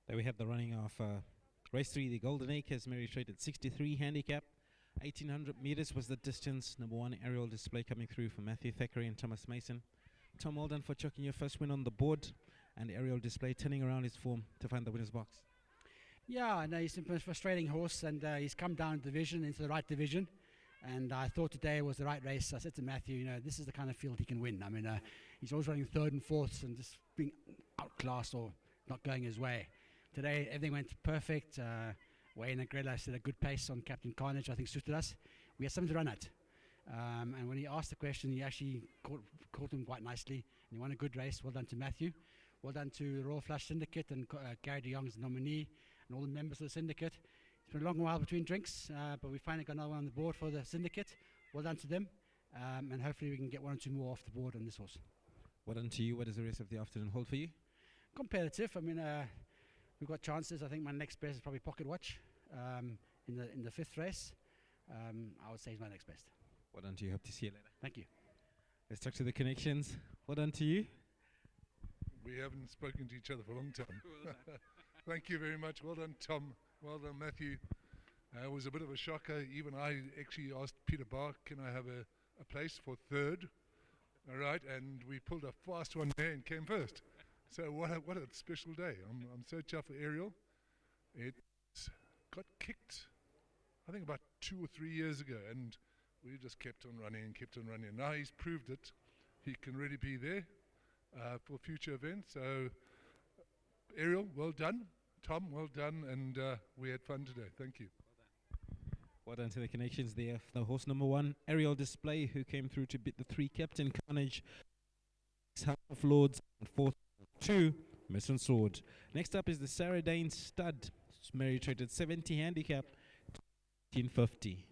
There we have the running of race 3, the Golden Acres, Mary traded 63 handicap. 1800 meters was the distance. Number 1 aerial display coming through for Matthew Thackeray and Thomas Mason. Tom, well done for chucking your first win on the board, and aerial display turning around his form to find the winner's box. Yeah, I know he's a frustrating horse, and he's come down division into the right division. And I thought today was the right race. I said to Matthew, you know, this is the kind of field he can win. I mean, he's always running third and fourths and just being outclassed or not going his way. Today, everything went perfect. Wayne and Grella set a good pace on Captain Carnage, I think suited us. We had something to run at. And when he asked the question, he actually caught him quite nicely. And he won a good race. Well done to Matthew. Well done to the Royal Flush Syndicate and Gary de Jong's nominee and all the members of the syndicate. It's been a long while between drinks, but we finally got another one on the board for the syndicate. Well done to them. And hopefully we can get 1 or 2 more off the board on this horse. Well done to you. What does the rest of the afternoon hold for you? Competitive. I mean, we've got chances. I think my next best is probably Pocket Watch in the 5th race. I would say he's my next best. Well done to you. Hope to see you later. Thank you. Let's talk to the connections. Well done to you. We haven't spoken to each other for a long time. Thank you very much. Well done, Tom. Well done, Matthew. It was a bit of a shocker. Even I actually asked Peter Barr, can I have a place for 3rd? All right, and we pulled a fast one there and came first. So what a special day. I'm so chuffed for Ariel. It got kicked, I think about 2 or 3 years ago, and we just kept on running and kept on running. Now he's proved it. He can really be there for future events. So Ariel, well done. Tom, well done, and we had fun today. Thank you. Well done to the connections there. The horse number 1, aerial display, who came through to beat the 3, Captain Carnage, Half of Lords, and 4th 2, Mission Sword. Next up is the Sarah Dane Stud. Mary traded 70 handicap, 1850.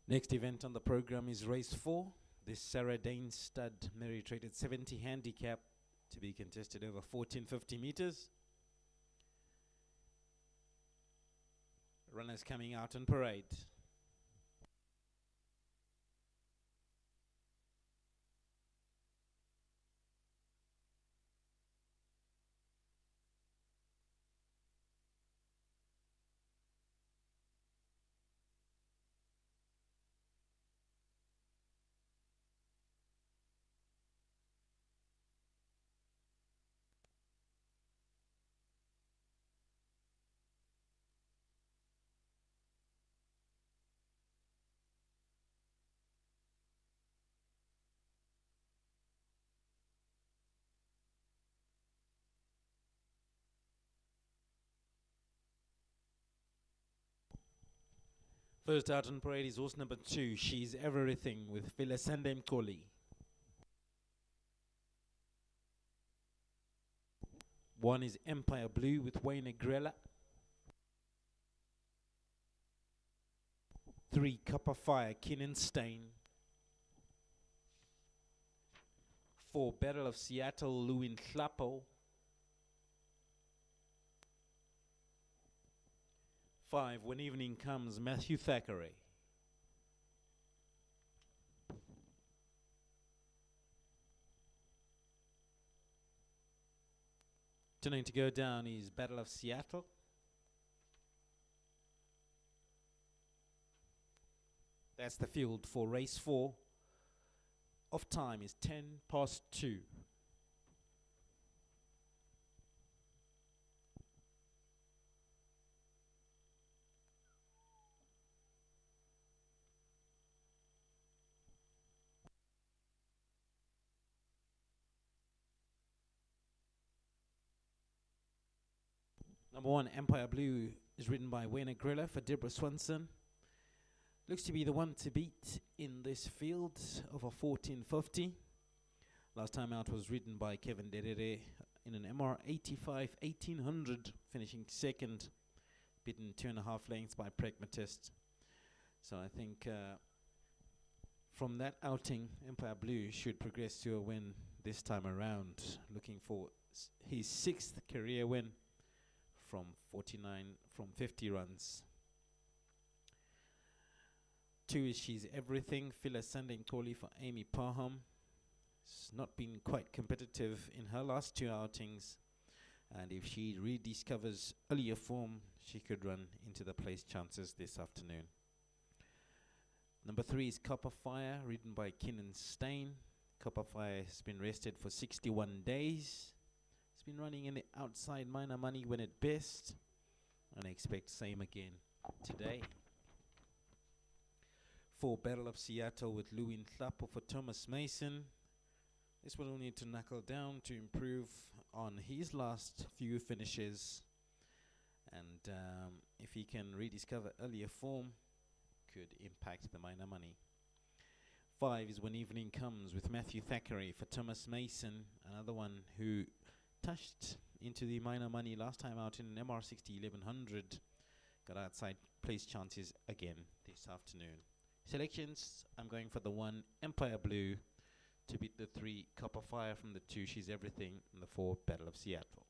Next event on the program is race 4. This Sarah Dane stud merit rated 70 handicap to be contested over 1450 meters. Runners coming out on parade. First out on parade is horse number 2, She's Everything, with Philisende Mkoli. One is Empire Blue with Wayne Agrella. 3, Copper Fire, Keenan Stain. 4, Battle of Seattle, Lewin Klapo. 5, When Evening Comes, Matthew Thackeray. Turning to go down is Battle of Seattle. That's the field for race 4. Off time is 2:10. Number 1, Empire Blue, is ridden by Wayne Agrella for Deborah Swanson. Looks to be the one to beat in this field over 1450. Last time out was ridden by Kevin Derere in an MR 85 1800, finishing second, beaten 2.5 lengths by Pragmatist. So I think from that outing, Empire Blue should progress to a win this time around. Looking for his 6th career win from 50 runs. 2 is She's Everything, Philisende Mkoli for Amy Parham. She's not been quite competitive in her last 2 outings, and if she rediscovers earlier form, she could run into the place chances this afternoon. Number 3 is Copper Fire, ridden by Keenan Stain. Copper Fire has been rested for 61 days. It's been running in the outside minor money when at best, and I expect same again today. 4, Battle of Seattle with Lewin Klapo for Thomas Mason. This will need to knuckle down to improve on his last few finishes, and if he can rediscover earlier form, could impact the minor money. 5 is When Evening Comes with Matthew Thackeray for Thomas Mason, another one who touched into the minor money last time out in an MR60 1100. Got outside place chances again this afternoon. Selections, I'm going for the 1, Empire Blue, to beat the 3, Copper Fire, from the 2, She's Everything, and the 4, Battle of Seattle.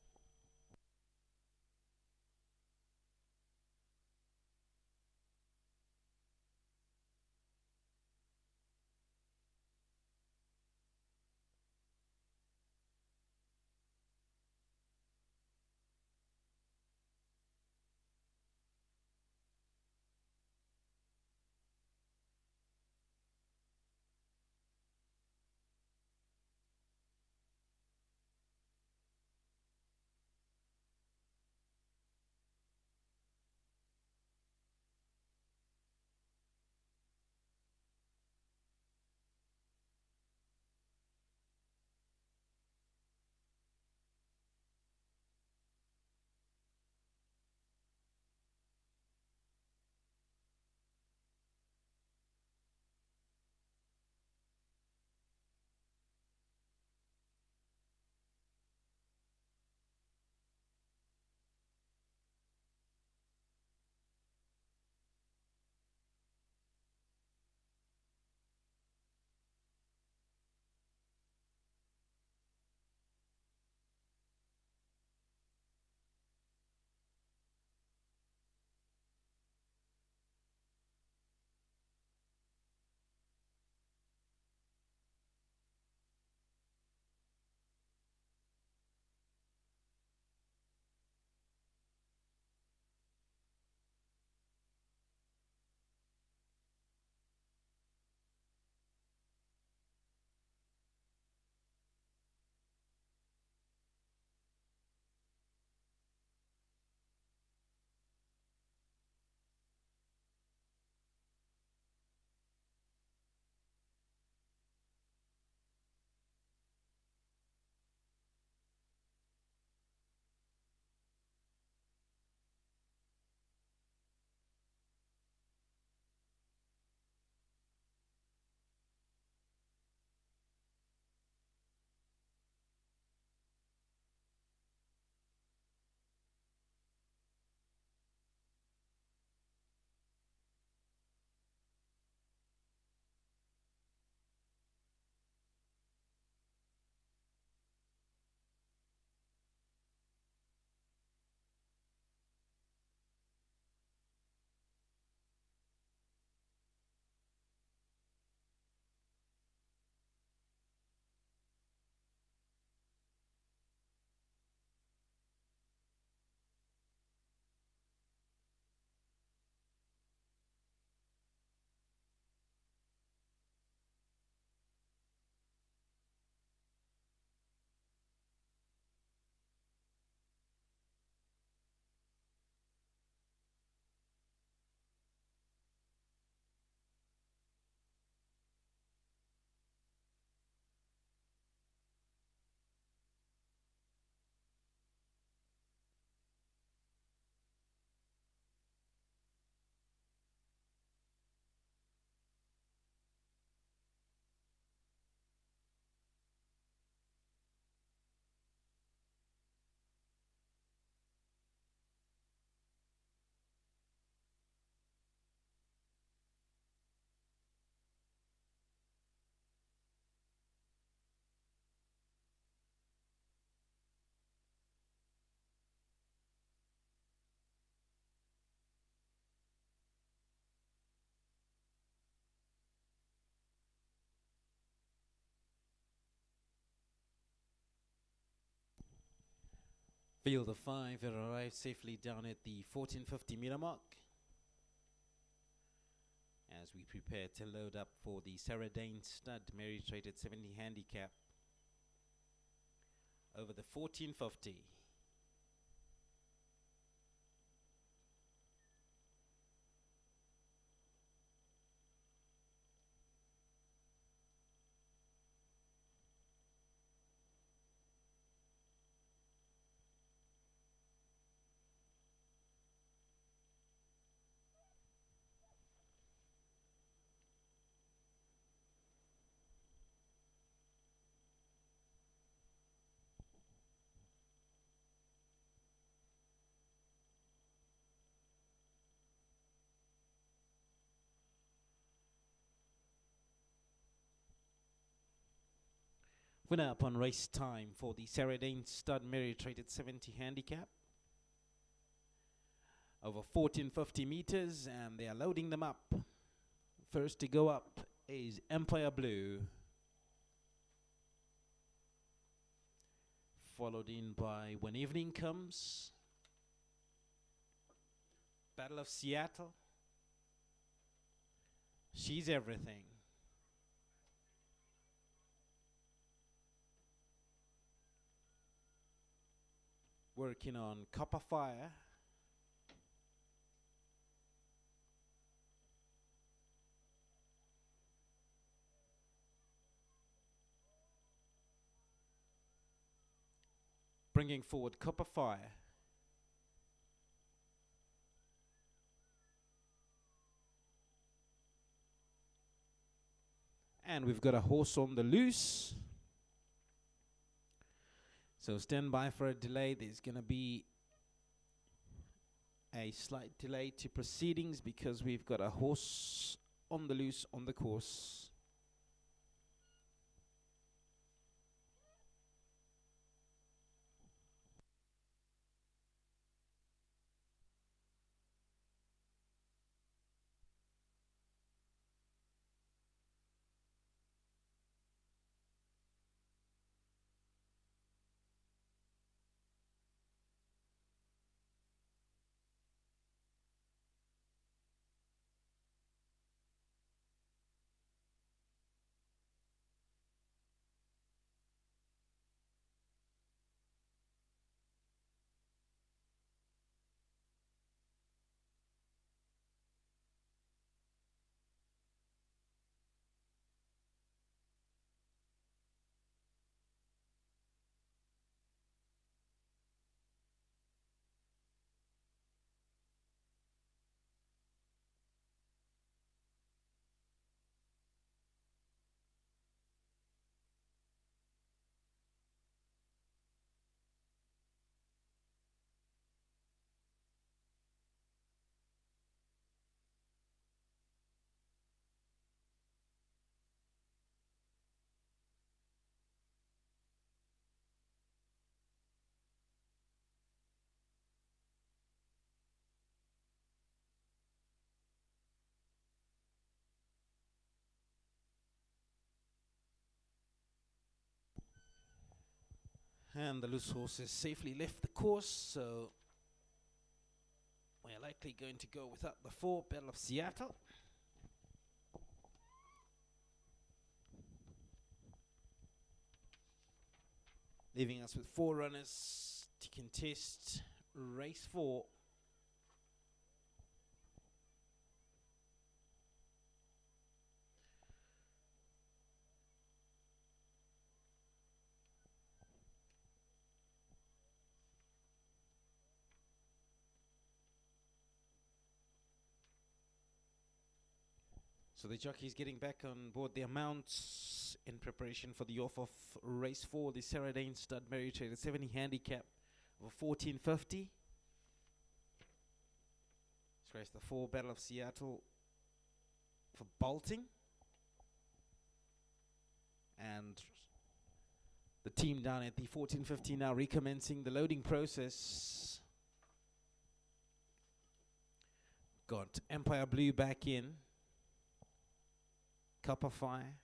Field of 5 had arrived safely down at the 1450 meter mark as we prepare to load up for the Saradane Stud Mary Traded 70 handicap over the 1450. Winner upon race time for the Saradane Stud Mary Traded 70 handicap over 1450 meters, and they are loading them up. First to go up is Empire Blue, followed in by When Evening Comes, Battle of Seattle, She's Everything, working on Copper Fire, bringing forward Copper Fire, and we've got a horse on the loose. So stand by for a delay. There's going to be a slight delay to proceedings because we've got a horse on the loose on the course. And the loose horse has safely left the course, so we're likely going to go without the 4, Battle of Seattle. Leaving us with 4 runners to contest race 4. So the jockey's getting back on board their mounts in preparation for the off of race 4, the Saradane Stud Mary Traded 70 handicap of 1450. Let's race the 4, Battle of Seattle for bolting. And the team down at the 1450 now recommencing the loading process. Got Empire Blue back in. Copper Fire,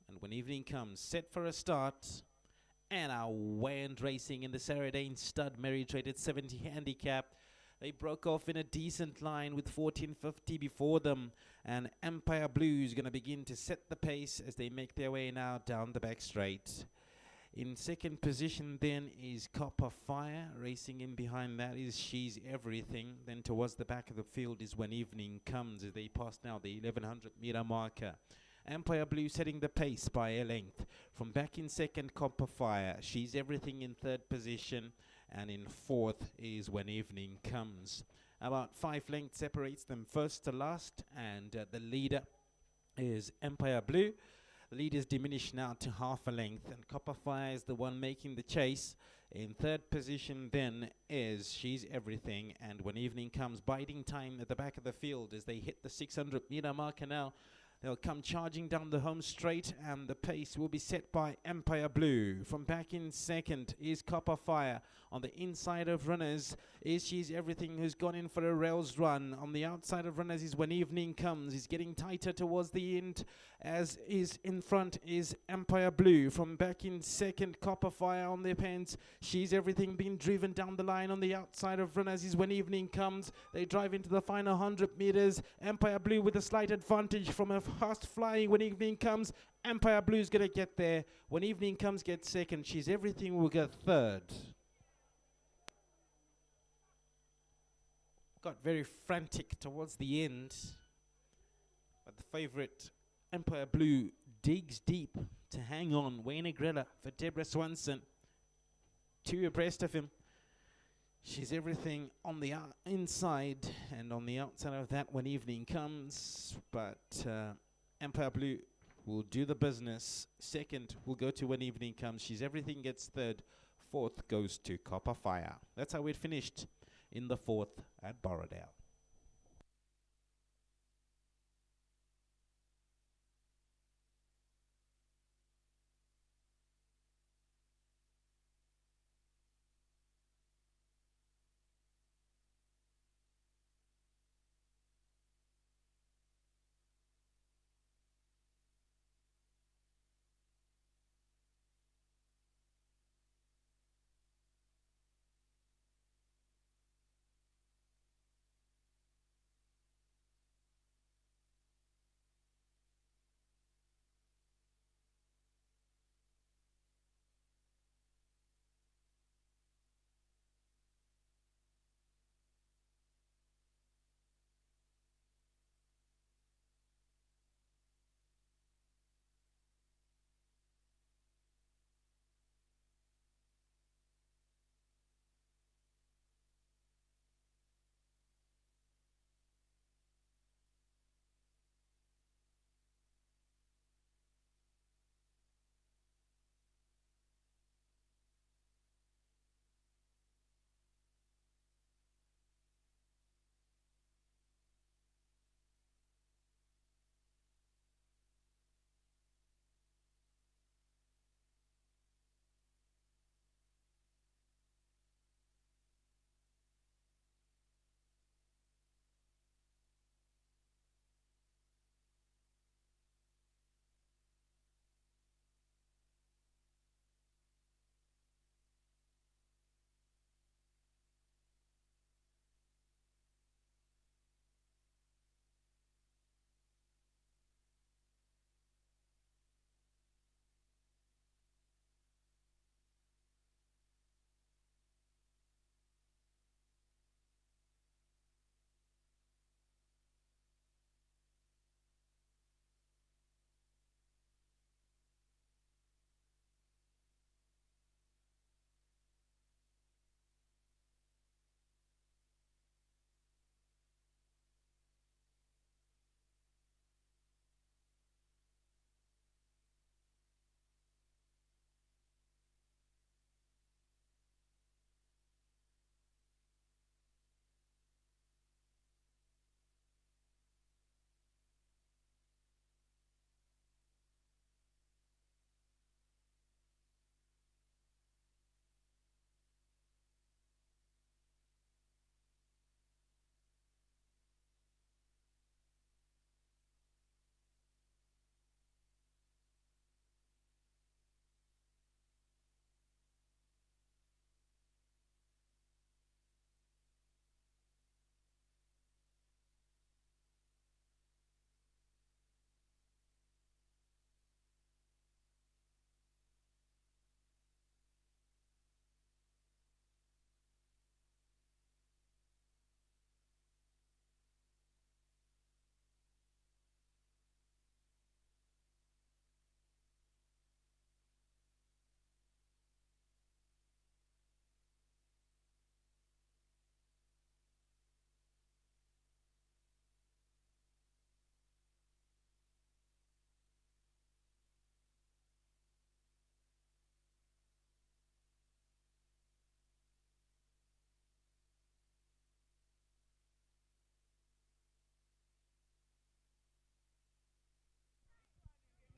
and When Evening Comes, set for a start, And our went racing in the Saradane Stud Mary traded 70 handicap. They broke off in a decent line with 1450 before them. And Empire Blue is going to begin to set the pace as they make their way now down the back straight. In second position then is Copper Fire. Racing in behind that is She's Everything. Then towards the back of the field is When Evening Comes as they pass now the 1100 meter marker. Empire Blue setting the pace by a length. From back in second, Copper Fire. She's Everything in third position. And in fourth is When Evening Comes. About 5 lengths separates them first to last. And the leader is Empire Blue. The lead is diminished now to half a length. And Copper Fire is the one making the chase. In third position then is She's Everything. And When Evening Comes, biding time at the back of the field as they hit the 600 meter marker now. They'll come charging down the home straight, and the pace will be set by Empire Blue. From back in second is Copper Fire. On the inside of runners is She's Everything, who's gone in for a rails run. On the outside of runners is When Evening Comes. He's getting tighter towards the end, as is in front is Empire Blue. From back in second, Copper Fire on their pens. She's Everything being driven down the line. On the outside of runners is When Evening Comes. They drive into the final 100 meters. Empire Blue with a slight advantage from a fast flying When Evening Comes. Empire Blue's going to get there. When Evening Comes gets second. She's Everything will get third. Got very frantic towards the end, but the favorite Empire Blue digs deep to hang on. Wayne Agrella for Deborah Swanson, 2 abreast of him. She's Everything on the inside, and on the outside of that When Evening Comes, but Empire Blue will do the business. Second will go to When Evening Comes. She's Everything gets third. Fourth goes to Copper Fire. That's how it finished in the fourth at Borrowdale.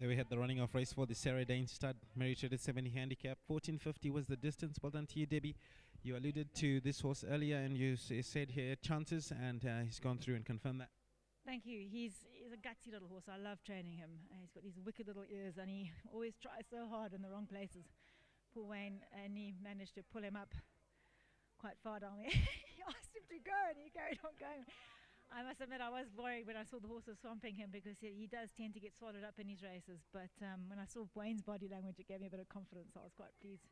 There we had the running off race for the Sarah Dane stud, merited at 70 handicap. 1450 was the distance. Well done to you, Debbie. You alluded to this horse earlier, and you said here chances, and he's gone through and confirmed that. Thank you. He's a gutsy little horse. I love training him. He's got these wicked little ears, and he always tries so hard in the wrong places. Poor Wayne, and he managed to pull him up quite far down there. He asked him to go, and he carried on going. I must admit, I was worried when I saw the horses swamping him, because he does tend to get swallowed up in his races. But when I saw Wayne's body language, it gave me a bit of confidence. I was quite pleased.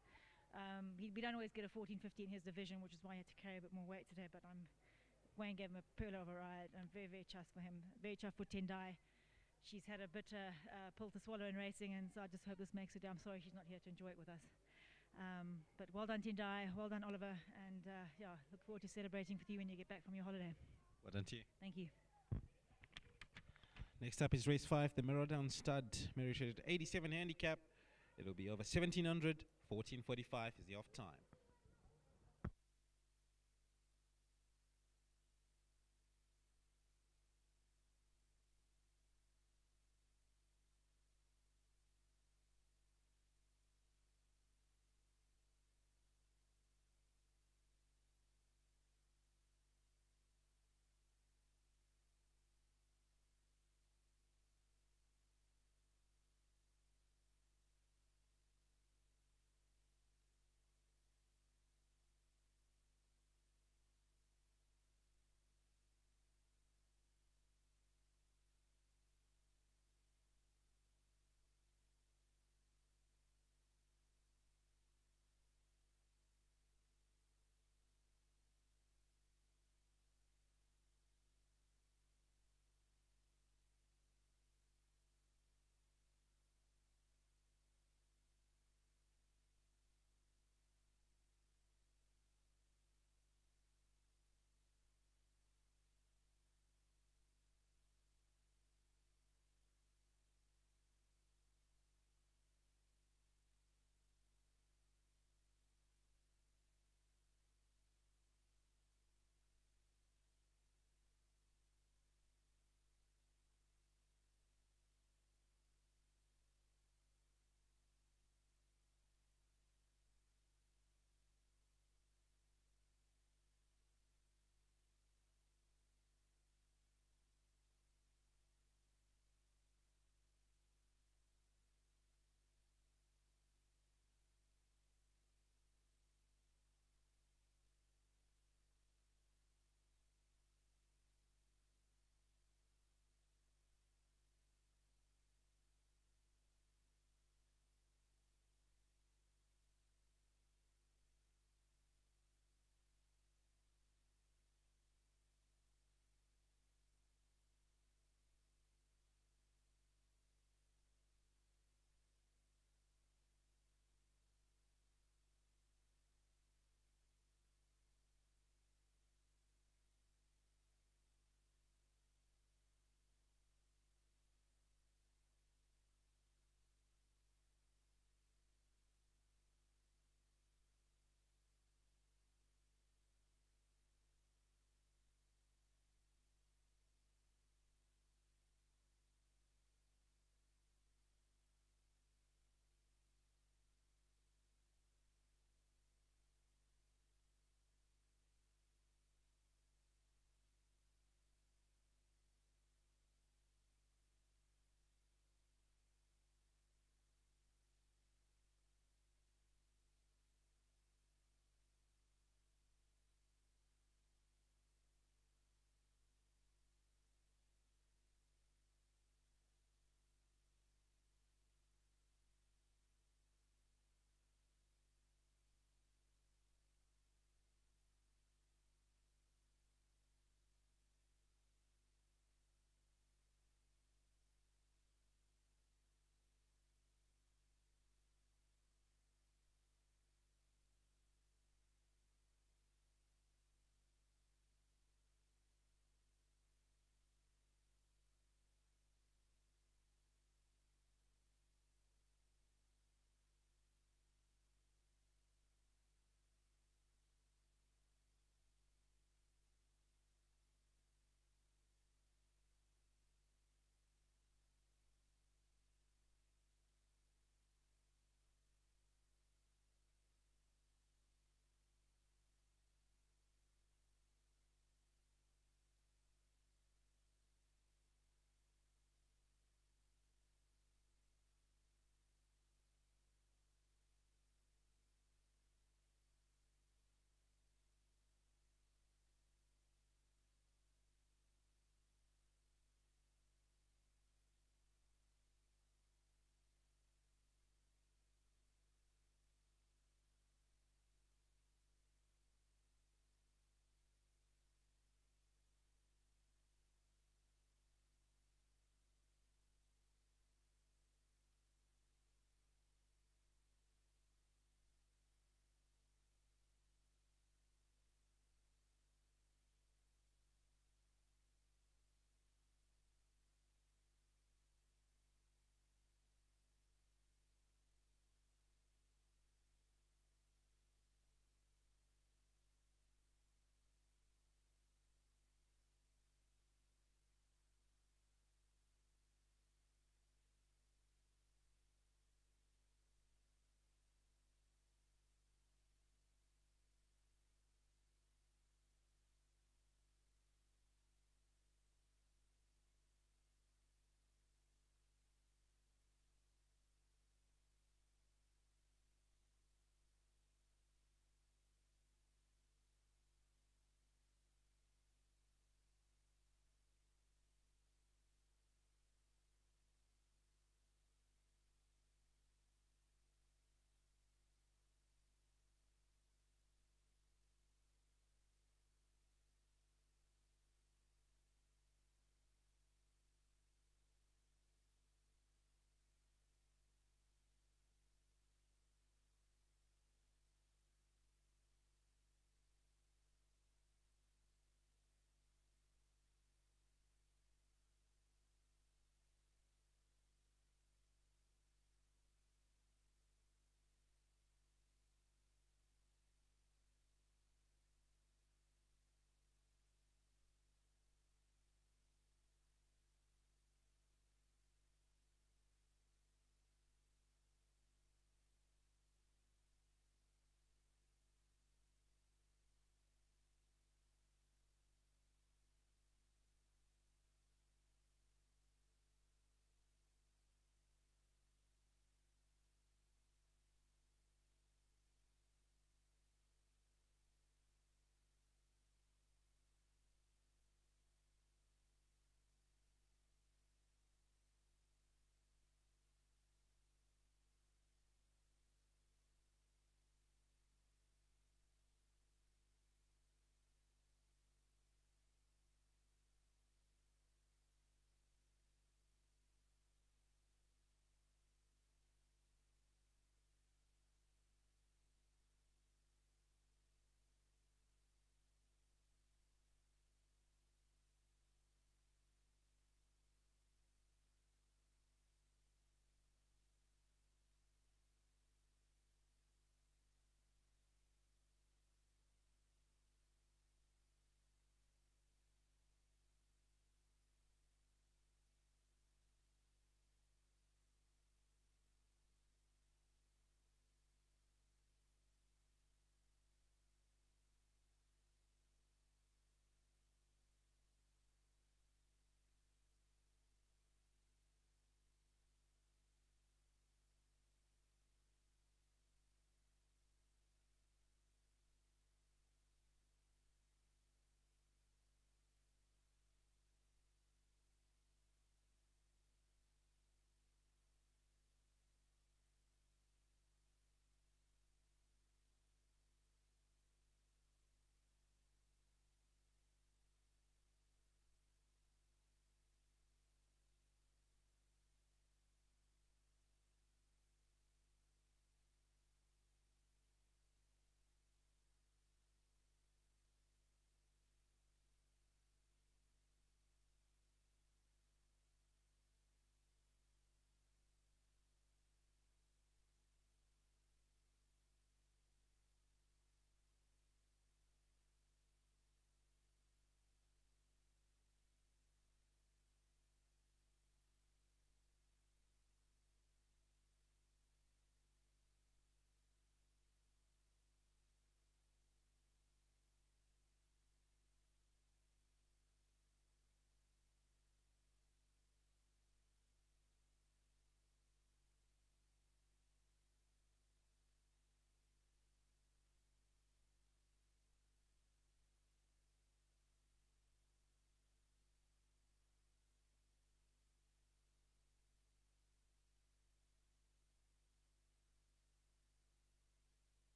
We don't always get a 1450 in his division, which is why he had to carry a bit more weight today. But Wayne gave him a pearl of a ride. I'm very, very chuffed for him. Very chuffed for Tendai. She's had a bitter pill to swallow in racing, and so I just hope this makes her do. I'm sorry she's not here to enjoy it with us. But well done, Tendai. Well done, Oliver. And yeah, look forward to celebrating with you when you get back from your holiday. Well done to you. Thank you. Next up is race 5, the Borrowdale stud, merited at 87 handicap. It'll be over 1700. 1445 is the off time.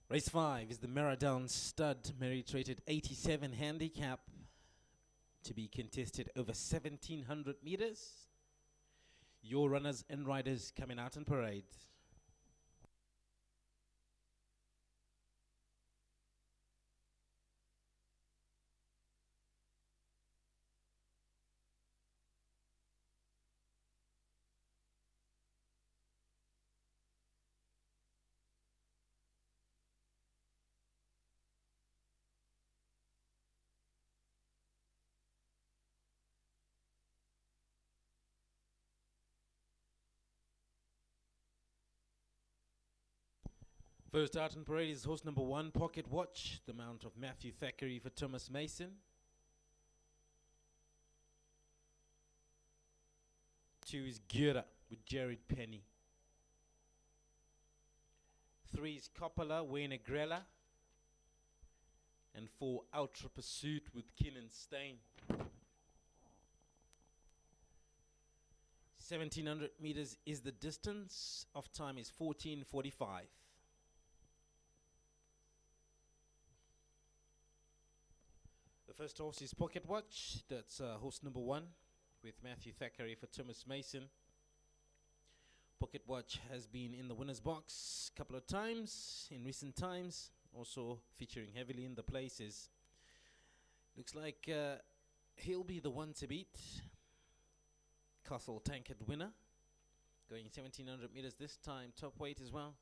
Race 5 is the Borrowdale Stud, merit rated 87 handicap, to be contested over 1,700 meters. Your runners and riders coming out on parade. First out on parade is horse number 1, Pocket Watch, the mount of Matthew Thackeray for Thomas Mason. 2 is Gira with Jared Penny. 3 is Coppola, Wayne Grella. And 4, Ultra Pursuit with Keenan Stain. 1,700 meters is the distance. Off time is 14:45. The first horse is Pocket Watch. That's horse number 1 with Matthew Thackeray for Thomas Mason. Pocket Watch has been in the winner's box a couple of times in recent times, also featuring heavily in the places. Looks like he'll be the one to beat. Castle Tankard winner, going 1,700 meters this time, top weight as well.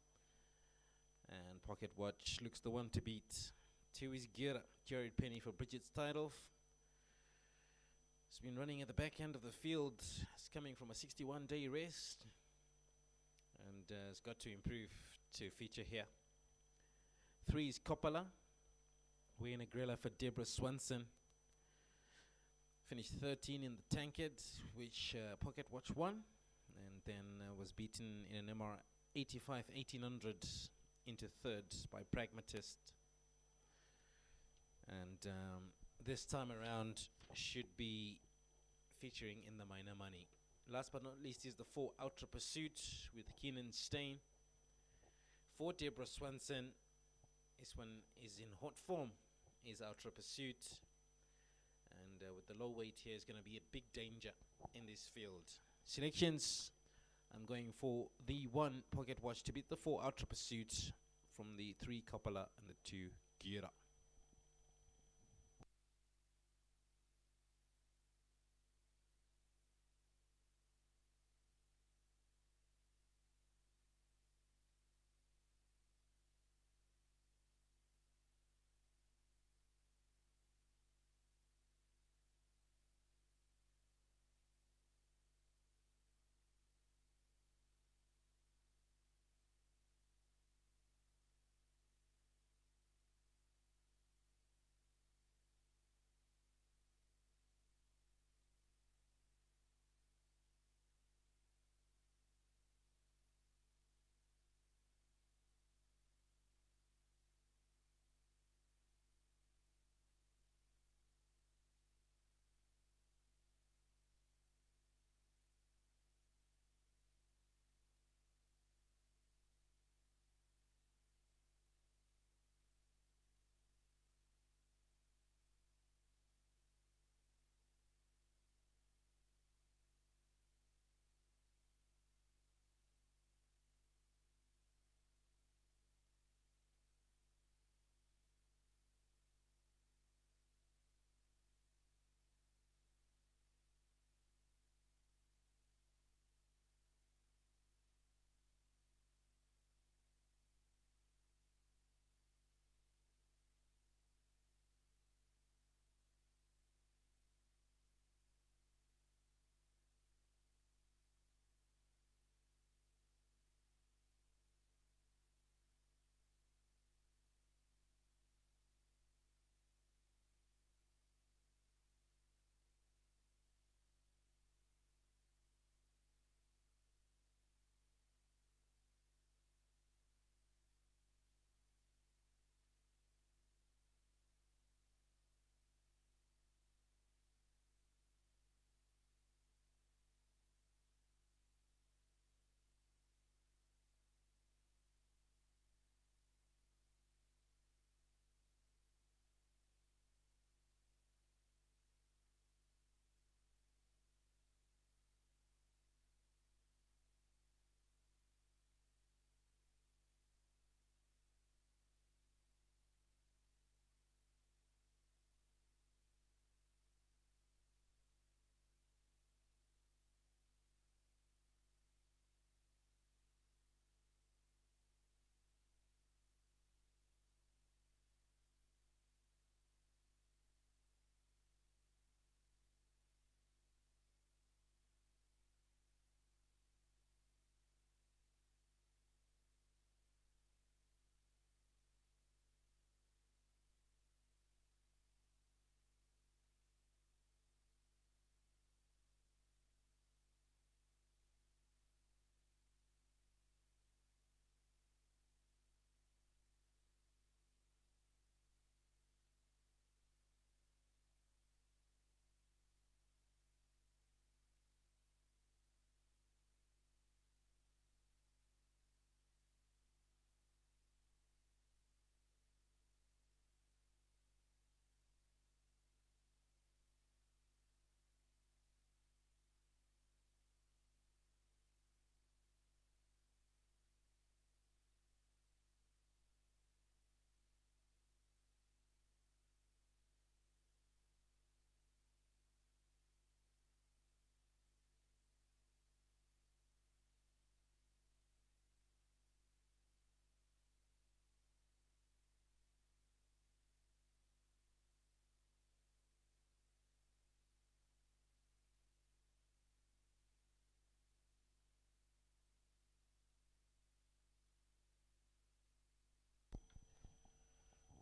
And Pocket Watch looks the one to beat. 2 is Gira, Jared Penny for Bridget's title. It's been running at the back end of the field. It's coming from a 61-day rest and has got to improve to feature here. 3 is Coppola, Wayne Grella for Deborah Swanson. Finished 13 in the Tankard, which Pocket Watch won, and then was beaten in an MR 85 1800 into third by Pragmatist. And this time around should be featuring in the minor money. Last but not least is the 4 Ultra Pursuit with Keenan Stain. 4 Deborah Swanson. This one is in hot form, is Ultra Pursuit. And with the low weight here is going to be a big danger in this field. Selections, I'm going for the 1 Pocket Watch to beat the 4 Ultra Pursuit from the 3 Coppola and the 2 Gira.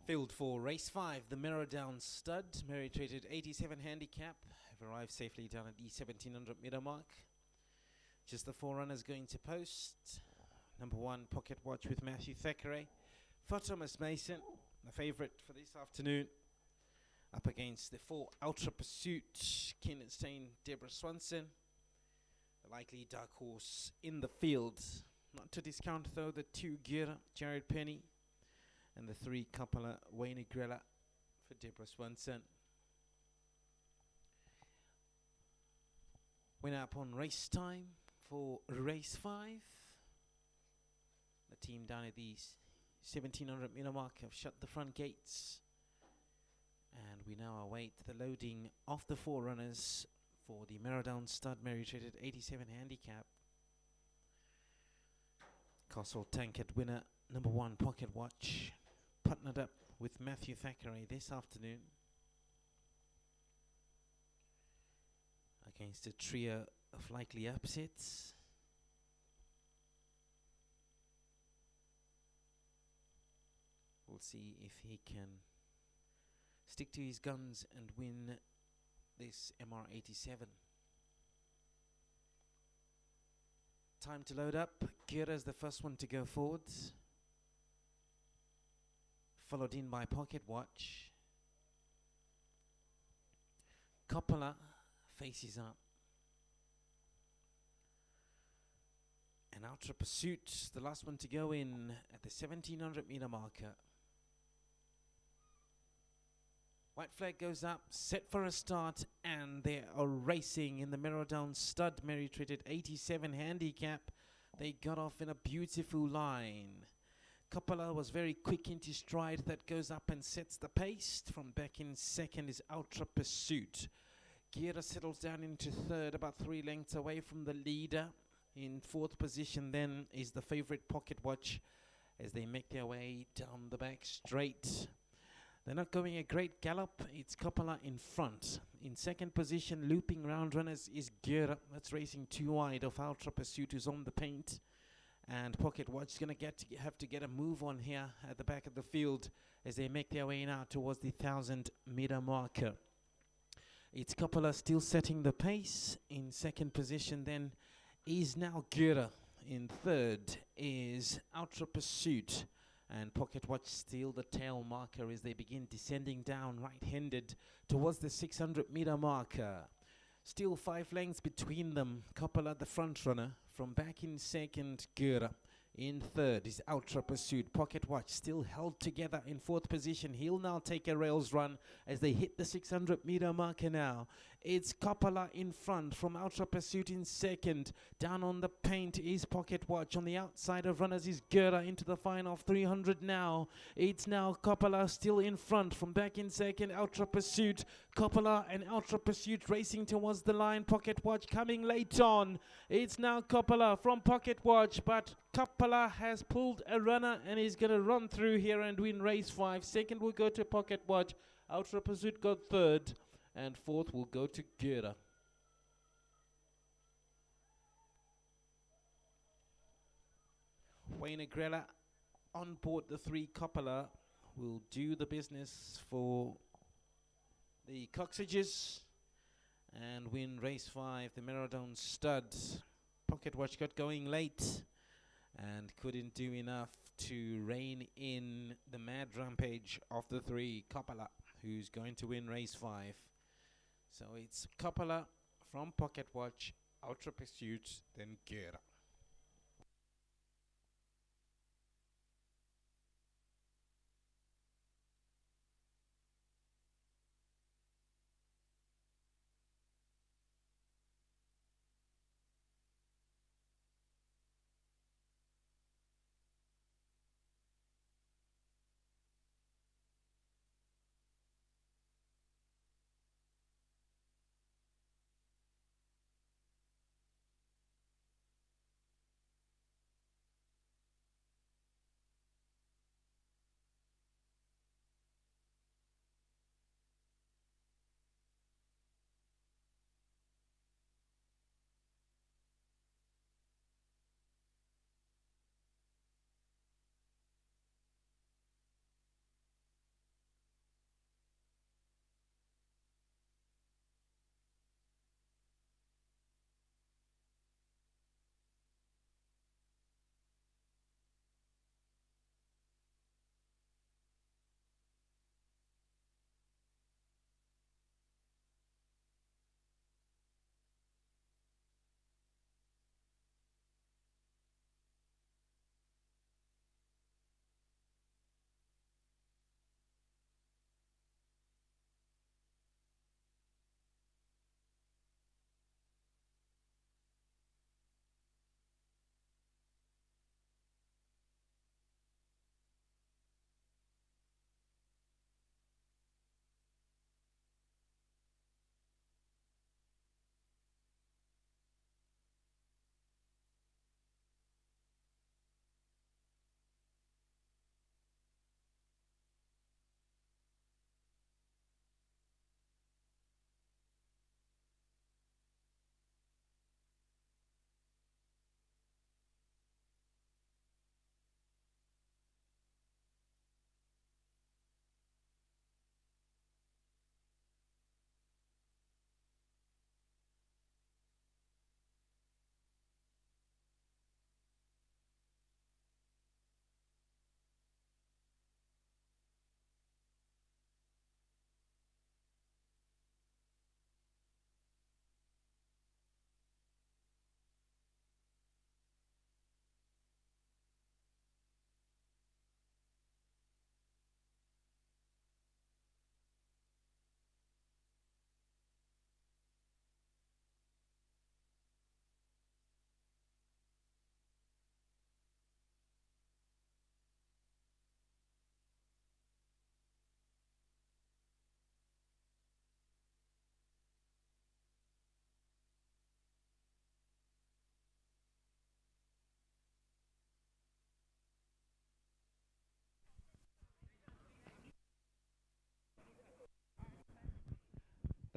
Field 4, race 5, the Borrowdale stud, merit rated 87 handicap, have arrived safely down at the 1700 meter mark. Just the 4 runners going to post. Number 1, Pocket Watch with Matthew Thackeray. For Thomas Mason, the favourite for this afternoon. Up against the 4, Ultra Pursuit, Keenan Stain, Deborah Swanson. The likely dark horse in the field. Not to discount though the 2, Gira, Jared Penny. And the 3, Coppola, Wayne Grella for Deborah Swanson. Winner up on race time for race 5. The team down at the 1700 meter mark have shut the front gates. And we now await the loading of the 4 runners for the Borrowdale stud, merit rated 87 handicap. Castle Tankard winner, number 1, Pocket Watch, partnered up with Matthew Thackeray this afternoon against a trio of likely upsets. We'll see if he can stick to his guns and win this MR87. Time to load up. Gira's the first one to go forwards, followed in by Pocket Watch. Coppola faces up. And Ultra Pursuit, the last one to go in at the 1700 meter marker. White flag goes up, set for a start, and they are racing in the Borrowdale stud, merit rated 87 handicap. They got off in a beautiful line. Coppola was very quick into stride. That goes up and sets the pace. From back in second is Ultra Pursuit. Gira settles down into third, about 3 lengths away from the leader. In fourth position then is the favorite Pocket Watch as they make their way down the back straight. They're not going a great gallop. It's Coppola in front. In second position, looping round runners is Gira. That's racing too wide of Ultra Pursuit, who's on the paint. And Pocket Watch is going to have to get a move on here at the back of the field as they make their way now towards the 1000 meter marker. It's Coppola still setting the pace. In second position then is now Gira. In third is Ultra Pursuit. And Pocket Watch still the tail marker as they begin descending down right-handed towards the 600 meter marker. Still 5 lengths between them. Coppola the front runner. From back in second, Gira. In third is Ultra Pursuit. Pocket Watch still held together in fourth position. He'll now take a rails run as they hit the 600 meter marker now. It's Coppola in front from Ultra Pursuit in second. Down on the paint is Pocket Watch. On the outside of runners is Gira into the final 300 now. It's now Coppola still in front from back in second. Ultra Pursuit. Coppola and Ultra Pursuit racing towards the line. Pocket Watch coming late on. It's now Coppola from Pocket Watch, but Coppola has pulled a runner and is going to run through here and win race 5. Second will go to Pocket Watch. Ultra Pursuit got third. And fourth will go to Gira. Wayne Grella on board the 3 Coppola will do the business for the Coxages and win race 5, the Borrowdale stud. Pocket Watch got going late and couldn't do enough to rein in the mad rampage of the 3 Coppola, who's going to win race 5. So it's Coppola from Pocket Watch, Ultra Pursuit, then Gira.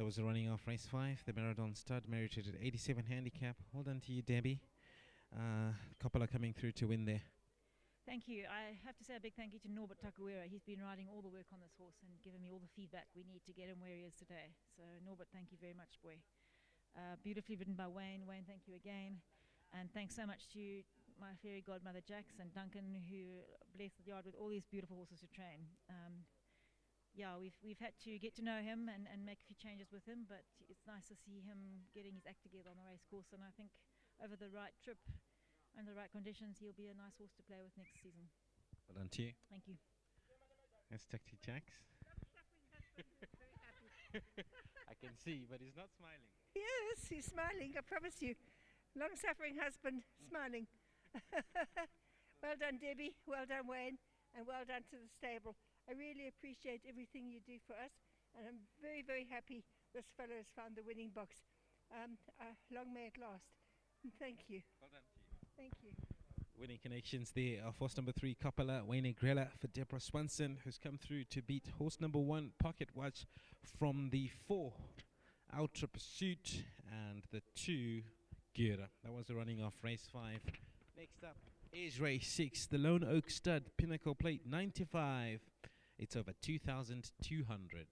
was running off race 5, the Marathon Stud, merited at 87 handicap. Well done to you, Debbie. Couple are coming through to win there. Thank you. I have to say a big thank you to Norbert Takawera. He's been riding all the work on this horse and given me all the feedback we need to get him where he is today. So Norbert, thank you very much, boy. Beautifully ridden by Wayne. Wayne, thank you again. And thanks so much to my fairy godmother Jax and Duncan, who blessed the yard with all these beautiful horses to train. Yeah, we've had to get to know him and make a few changes with him, but it's nice to see him getting his act together on the race course, and I think over the right trip and the right conditions, he'll be a nice horse to play with next season. Well done to you. Thank you. Let's talk to Jax. I can see, but he's not smiling. Yes, he's smiling, I promise you. Long-suffering husband, smiling. Well done, Debbie. Well done, Wayne. And well done to the stable. I really appreciate everything you do for us. And I'm very, very happy this fellow has found the winning box. Long may it last. And thank you. Well done to you. Thank you. Winning connections there are horse number 3, Coppola, Wayne Grella for Deborah Swanson, who's come through to beat horse number 1, Pocket Watch, from the 4, Ultra Pursuit, and the 2, Gira. That was the running off race 5. Next up is race 6, the Lone Oak Stud, Pinnacle Plate 95. It's over 2,200.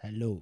Hello.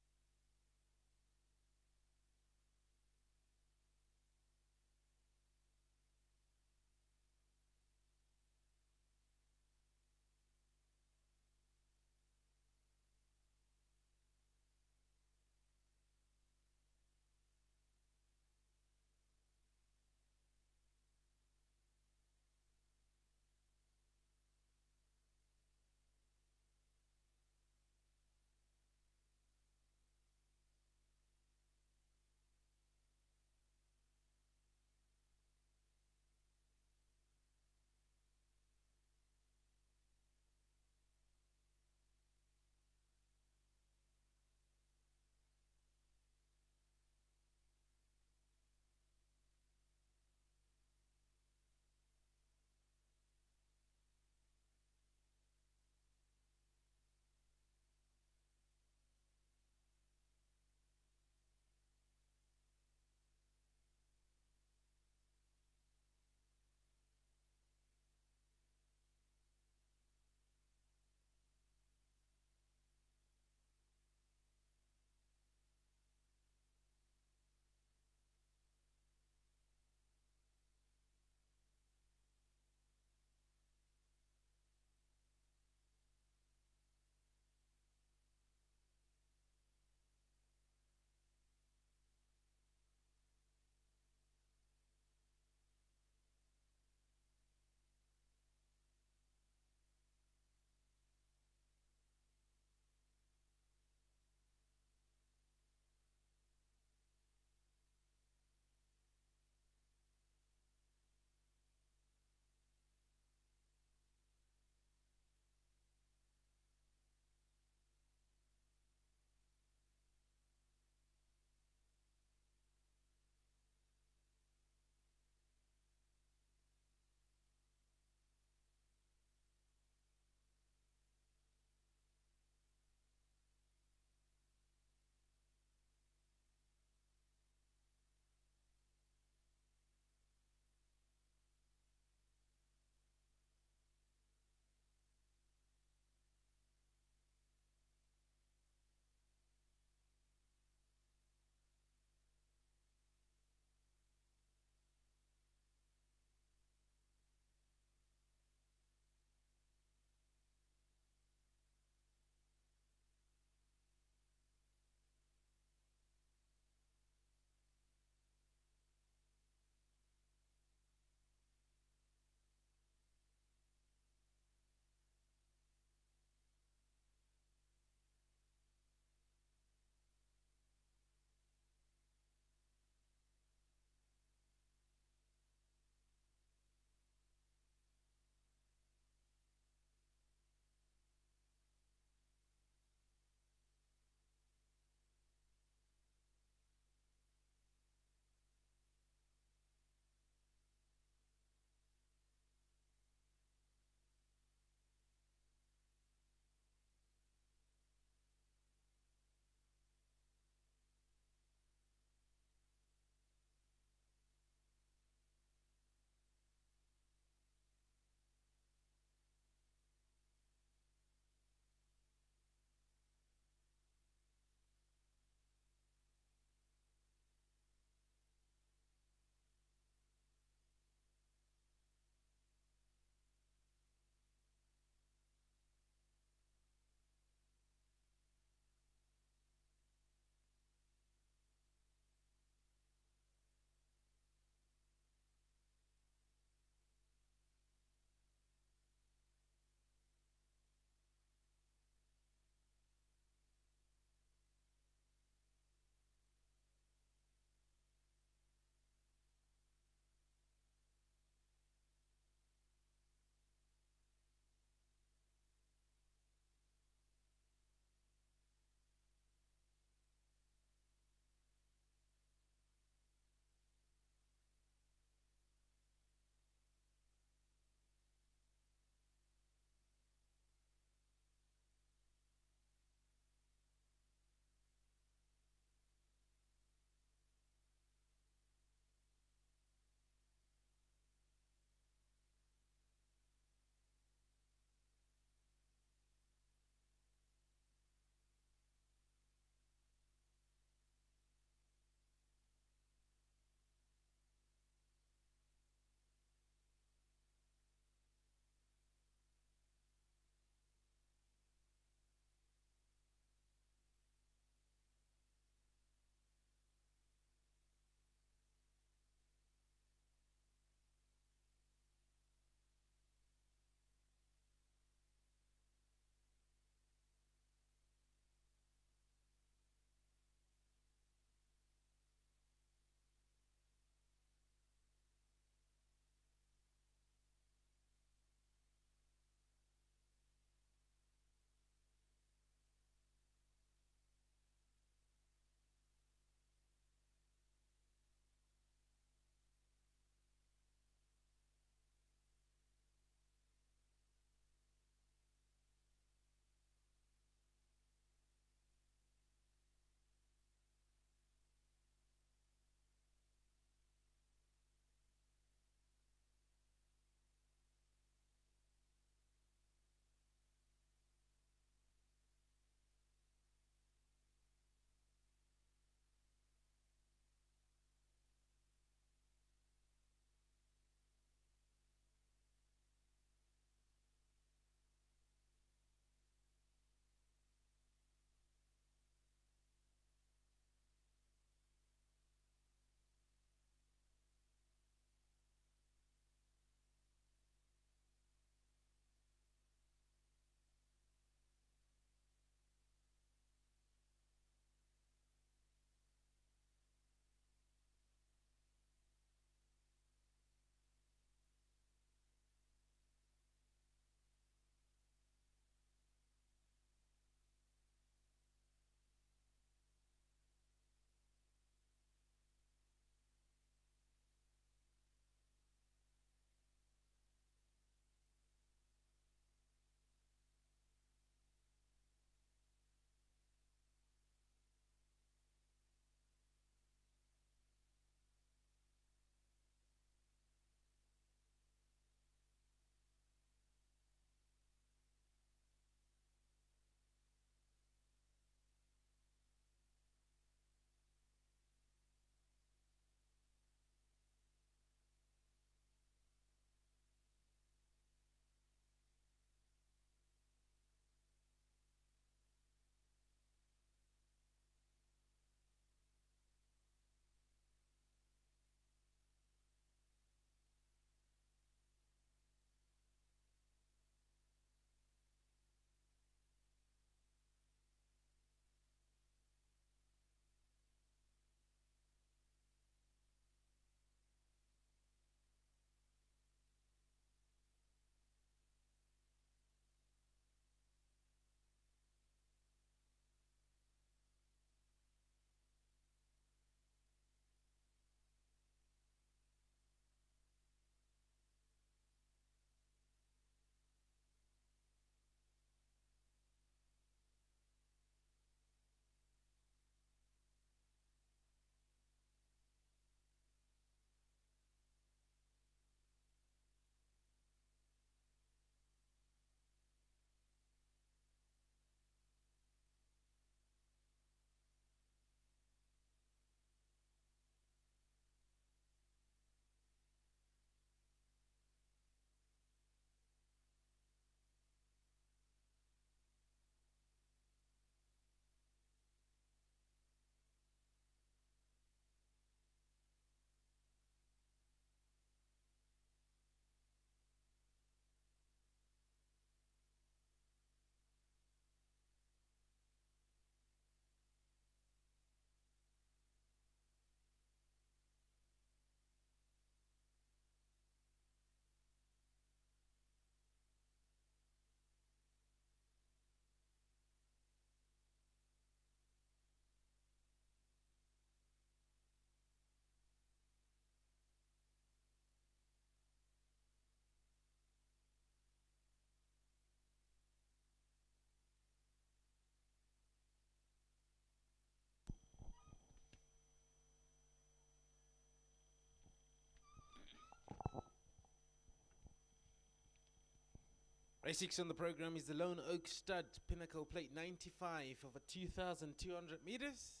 Race 6 on the program is the Lone Oak Stud Pinnacle Plate 95 over 2,200 meters.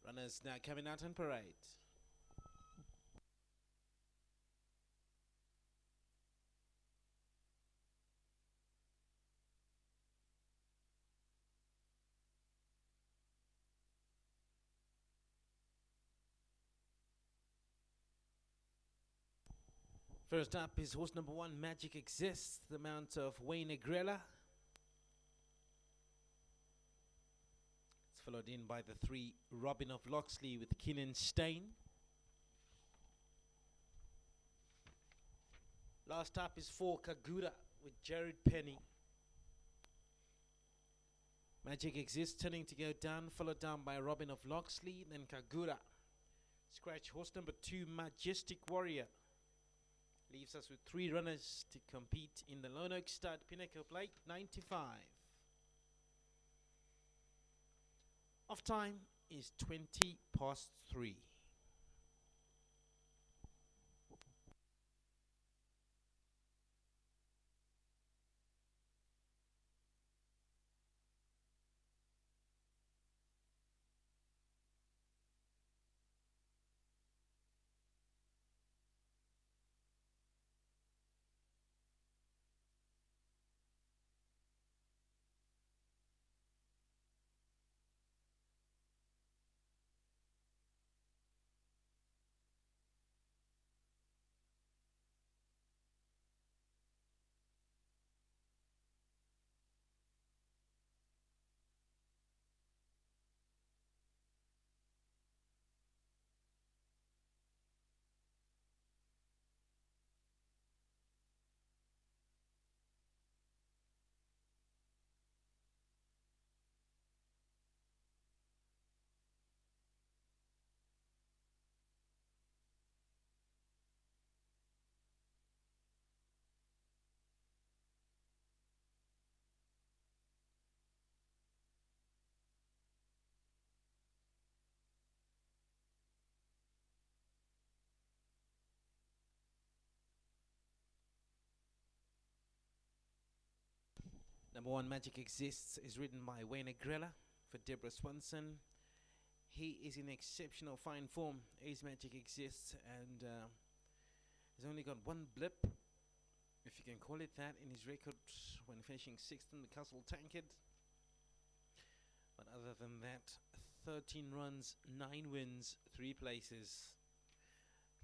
Runners now coming out on parade. First up is horse number 1, Magic Exists, the mount of Wayne Agrella. It's followed in by the 3, Robin of Loxley with Keenan Stain. Last up is 4, Kagura with Jared Penny. Magic Exists turning to go down, followed down by Robin of Loxley, then Kagura. Scratch horse number 2, Majestic Warrior. Leaves us with 3 runners to compete in the Lone Oak Stud Pinnacle Plate 95. Off time is 20 past 3. Number 1, Magic Exists, is ridden by Wayne Agrella for Deborah Swanson. He is in exceptional fine form. His Magic Exists, and he's only got 1 blip, if you can call it that, in his record when finishing 6th in the Castle Tankard. But other than that, 13 runs, 9 wins, 3 places.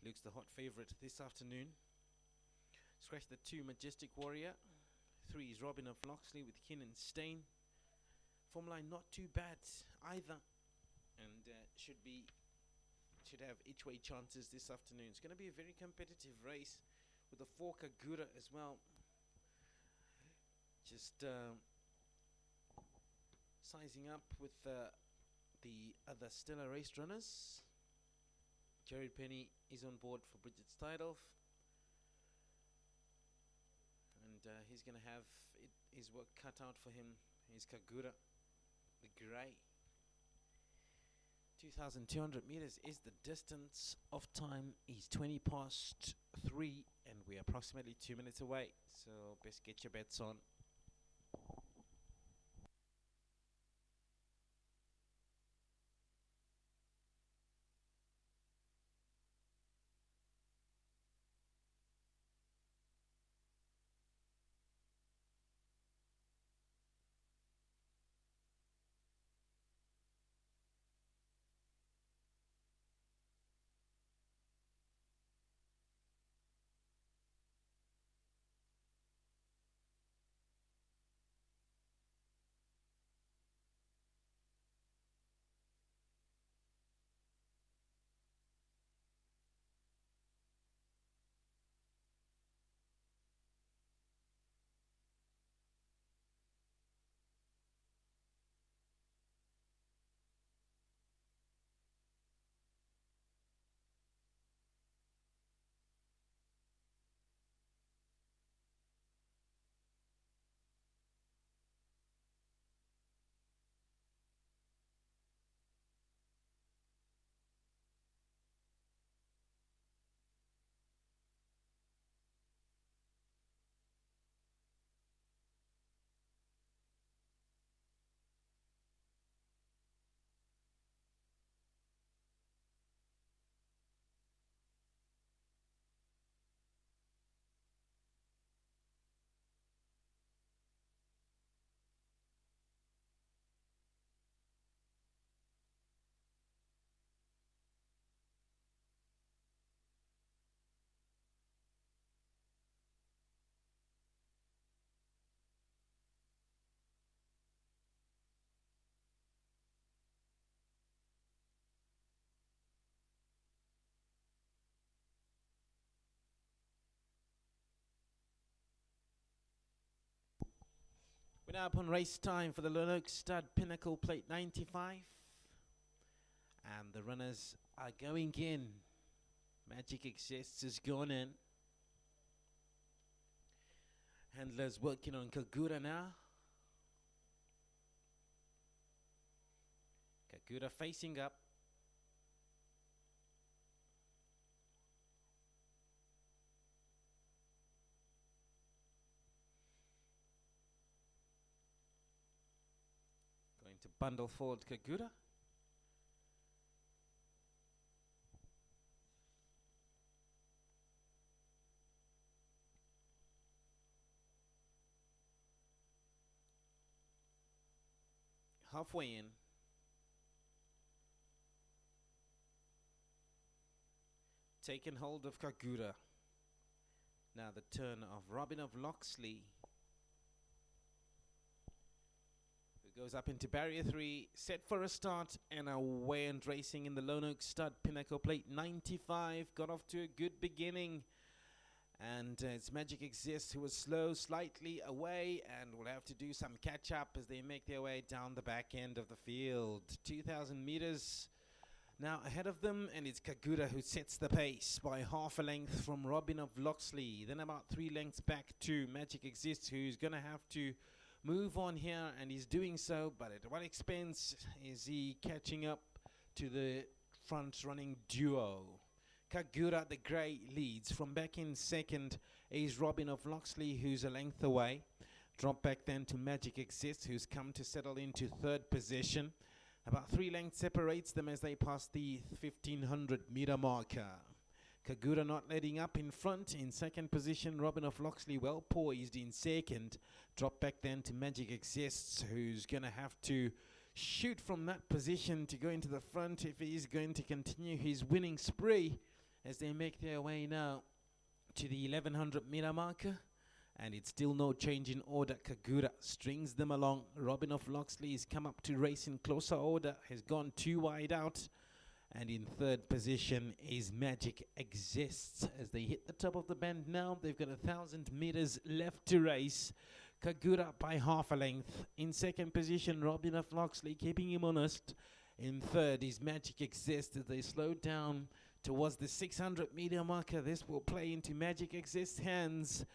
Looks the hot favorite this afternoon. Scratch the 2, Majestic Warrior. 3 is Robin of Loxley with Keenan Stain. Form line not too bad either, and should have each way chances this afternoon. It's going to be a very competitive race with the 4, Kagura as well. Just sizing up with the other stellar race runners. Jared Penny is on board for Bridget Steidelf. And he's going to have his work cut out for him. He's Kagura, the grey. 2,200 meters is the distance. Off time is 20 past 3, and we're approximately 2 minutes away. So best get your bets on. Coming up on race time for the Lone Oak Stud Pinnacle Plate 95. And the runners are going in. Magic Exists has gone in. Handler's working on Kagura now. Kagura facing up. Going to bundle forward Kagura. Halfway in. Taken hold of Kagura. Now the turn of Robin of Loxley, who goes up into barrier 3, set for a start, and away and racing in the Lone Oak Stud Pinnacle Plate 95. Got off to a good beginning. And it's Magic Exists, who was slow slightly away and will have to do some catch up as they make their way down the back end of the field. 2,000 meters now ahead of them, and it's Kagura who sets the pace by half a length from Robin of Loxley. Then about 3 lengths back to Magic Exists, who's going to have to move on here, and he's doing so, but at what expense is he catching up to the front running duo? Kagura, the grey, leads. From back in second is Robin of Loxley, who's a length away. Drop back then to Magic Exists, who's come to settle into third position. About 3 lengths separates them as they pass the 1,500 meter marker. Kagura not letting up in front. In second position, Robin of Loxley well poised in second. Drop back then to Magic Exists, who's going to have to shoot from that position to go into the front if he's going to continue his winning spree, as they make their way now to the 1,100 meter marker. And it's still no change in order. Kagura strings them along. Robin of Loxley has come up to race in closer order, has gone 2 wide out. And in third position is Magic Exists. As they hit the top of the bend now, they've got 1,000 meters left to race. Kagura by half a length. In second position, Robin of Loxley keeping him honest. In third is Magic Exists as they slow down towards the 600 meter marker. This will play into Magic Exists' hands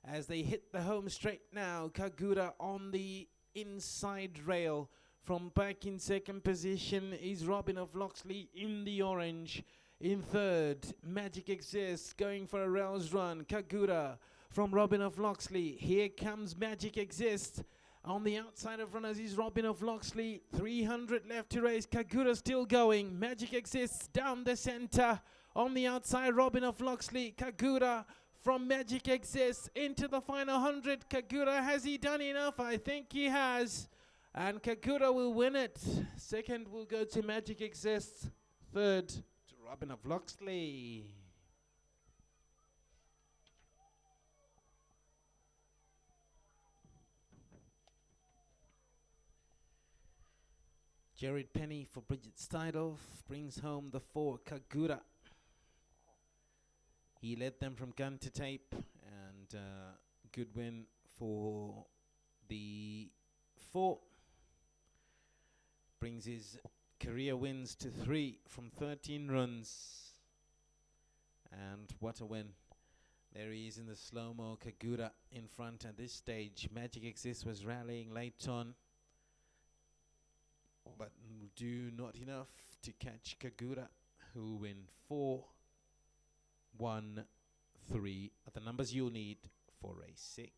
as they hit the home straight now. Kagura on the inside rail. From back in second position is Robin of Loxley in the orange. In third, Magic Exists going for a rouse run. Kagura from Robin of Loxley. Here comes Magic Exists. On the outside of runners is Robin of Loxley. 300 left to race. Kagura still going. Magic Exists down the center. On the outside, Robin of Loxley. Kagura from Magic Exists into the final 100. Kagura, has he done enough? I think he has. And Kagura will win it. Second will go to Magic Exists. Third to Robin of Loxley. Jared Penny for Bridget Steidoff brings home the 4, Kagura. He led them from gun to tape, and good win for the 4. Brings his career wins to 3 from 13 runs. And what a win. There he is in the slow-mo, Kagura in front at this stage. Magic Exists was rallying late on, but will do not enough to catch Kagura, who win 4, 1, 3 are the numbers you'll need for race 6.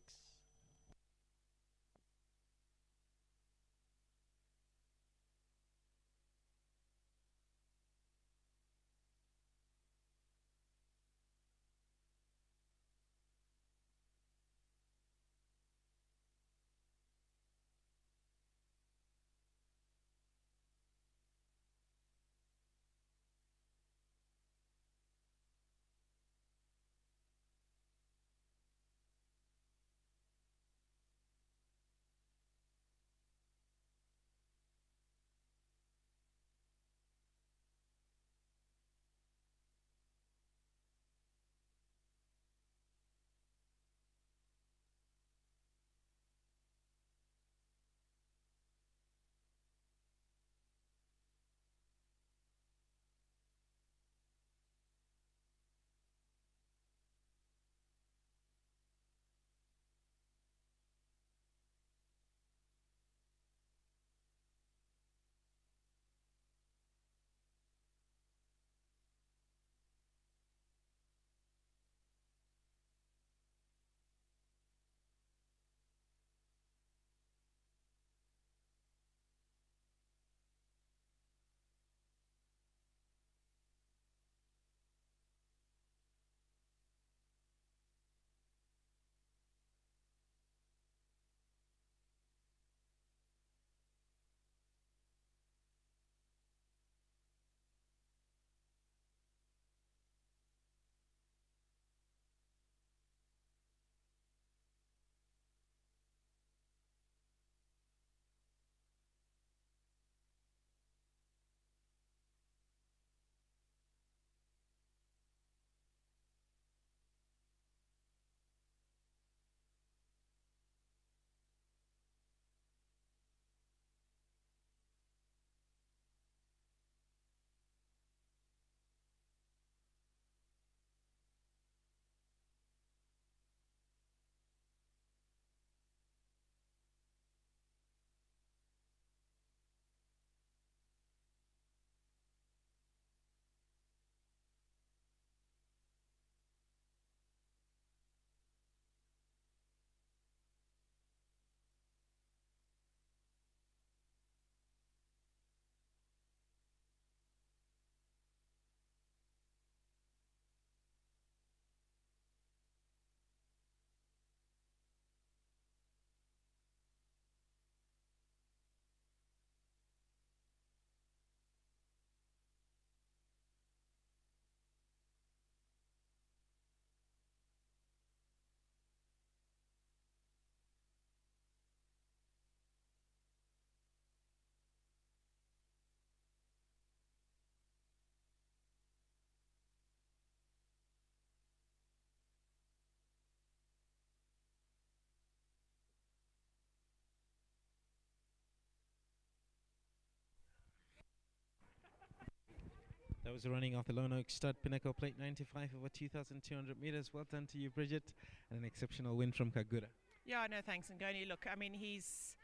That was running off the Lone Oak Stud Pinnacle Plate 95 over 2,200 meters. Well done to you, Bridget, and an exceptional win from Kagura. Yeah, no, thanks, Ngoni. Look, I mean, he's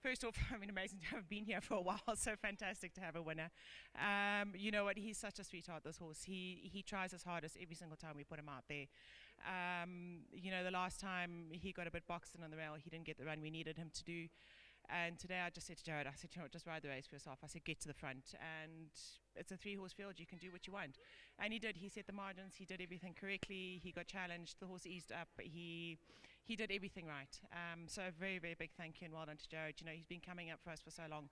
first off, I mean, amazing to have been here for a while. So fantastic to have a winner. You know what? He's such a sweetheart, this horse. He tries his hardest every single time we put him out there. You know, the last time he got a bit boxed in on the rail, he didn't get the run we needed him to do. And today I just said to Jared, I said, you know what, just ride the race for yourself. I said, get to the front. And it's a 3-horse field. You can do what you want. And he did. He set the margins. He did everything correctly. He got challenged. The horse eased up. He did everything right. So a very, very big thank you and well done to Jared. You know, he's been coming up for us for so long.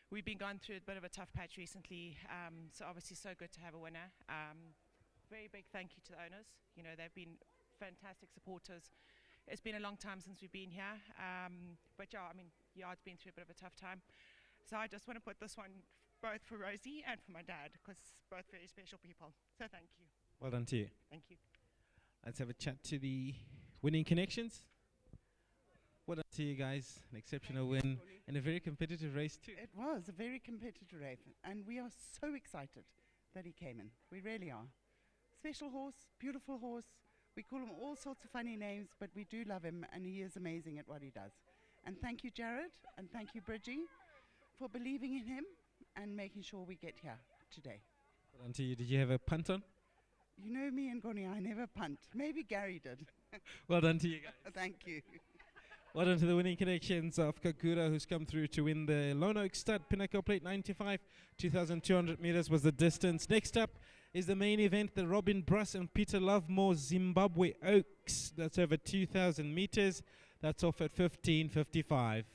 We've been going through a bit of a tough patch recently. So obviously so good to have a winner. Very big thank you to the owners. You know, they've been fantastic supporters. It's been a long time since we've been here. But yeah, I mean, Yard's been through a bit of a tough time. So I just want to put this one both for Rosie and for my dad, because both very special people. So thank you. Well done to you. Thank you. Let's have a chat to the winning connections. Well done to you guys. An exceptional win and a very competitive race too. It was a very competitive race, and we are so excited that he came in. We really are. Special horse, beautiful horse. We call him all sorts of funny names, but we do love him, and he is amazing at what he does. And thank you, Jared, and thank you, Bridgie, for believing in him and making sure we get here today. Well done to you. Did you have a punt on? You know me and Goni, I never punt. Maybe Gary did. Well done to you guys. Thank you. Well done to the winning connections of Kagura, who's come through to win the Lone Oak Stud Pinnacle Plate 95. 2,200 meters was the distance. Next up is the main event, the Robin BRUSS and Peter Lovemore Zimbabwe Oaks. That's over 2,000 meters. That's off at 15:55.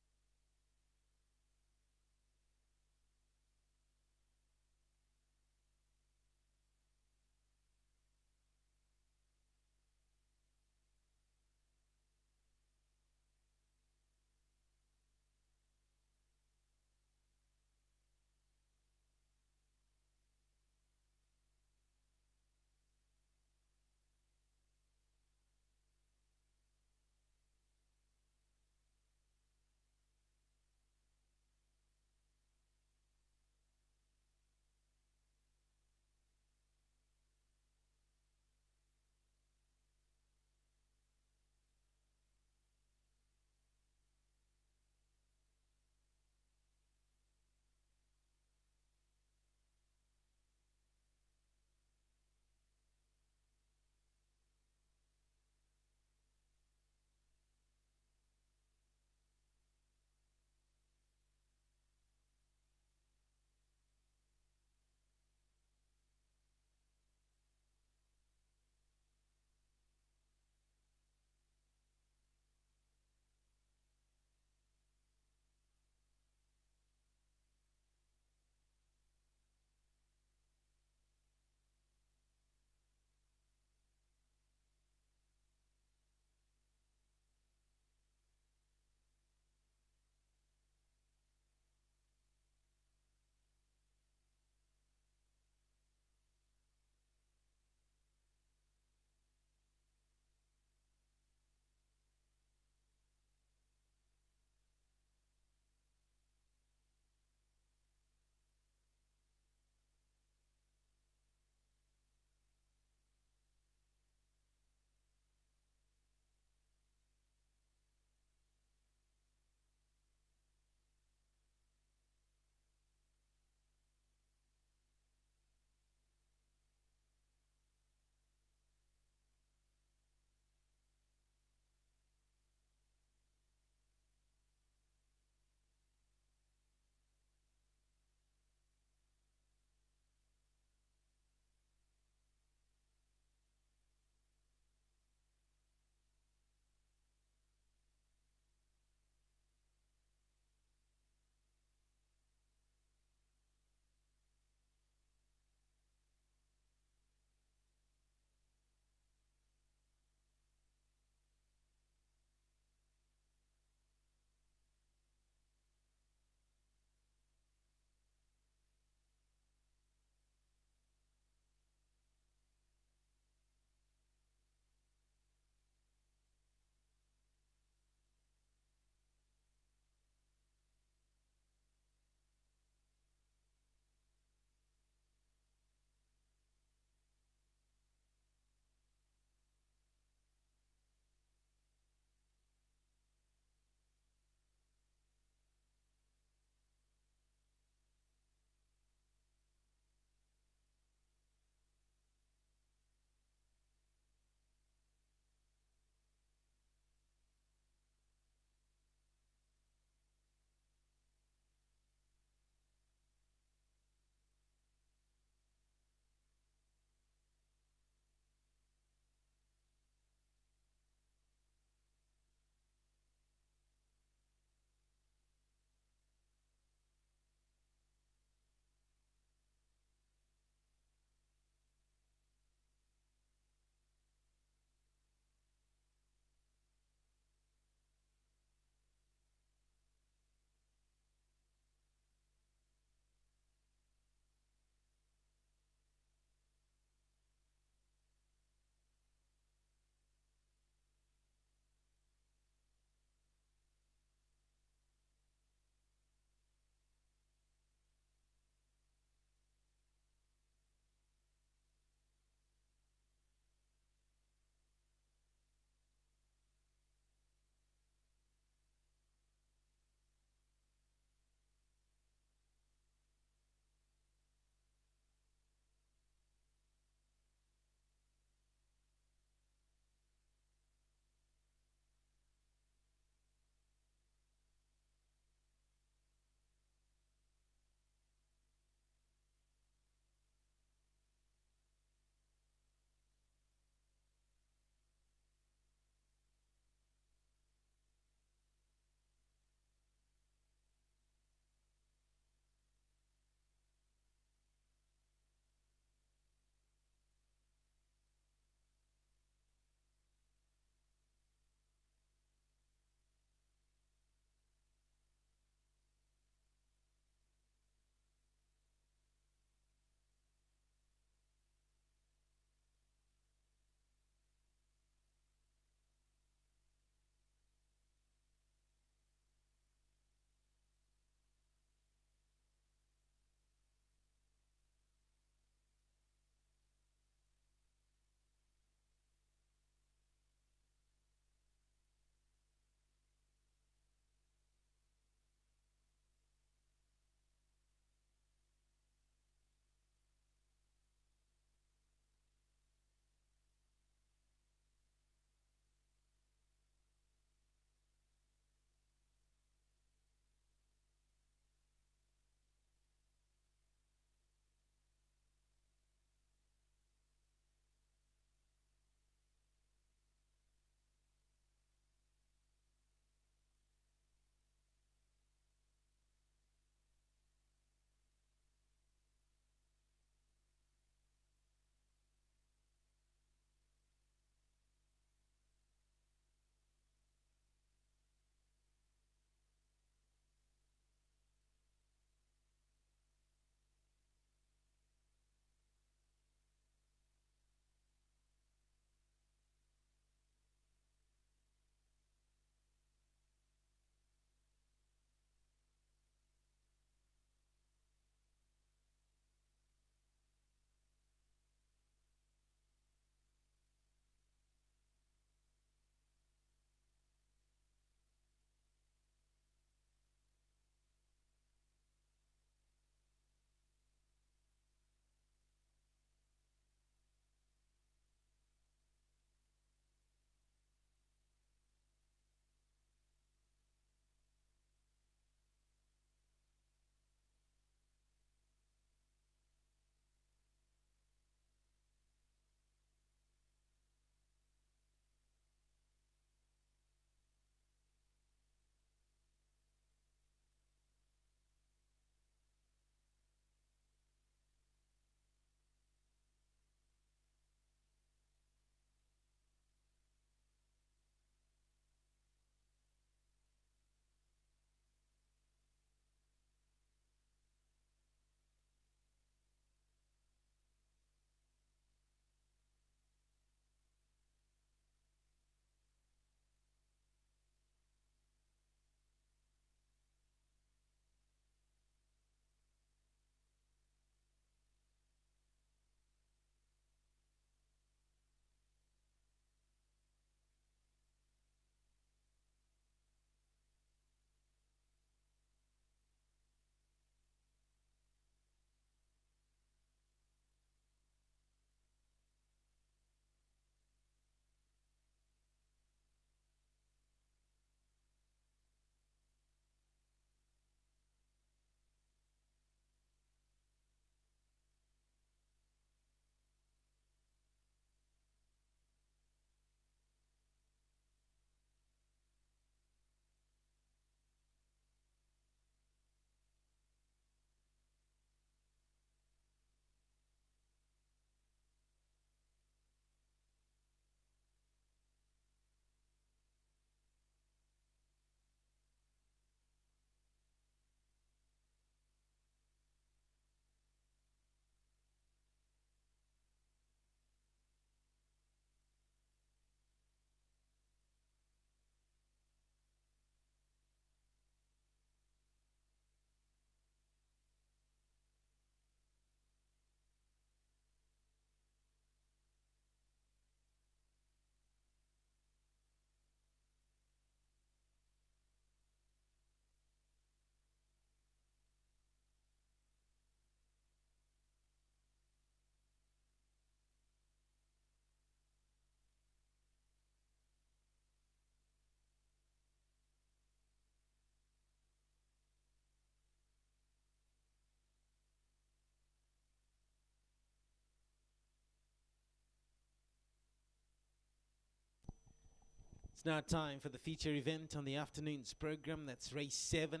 It's now time for the feature event on the afternoon's program. That's race 7,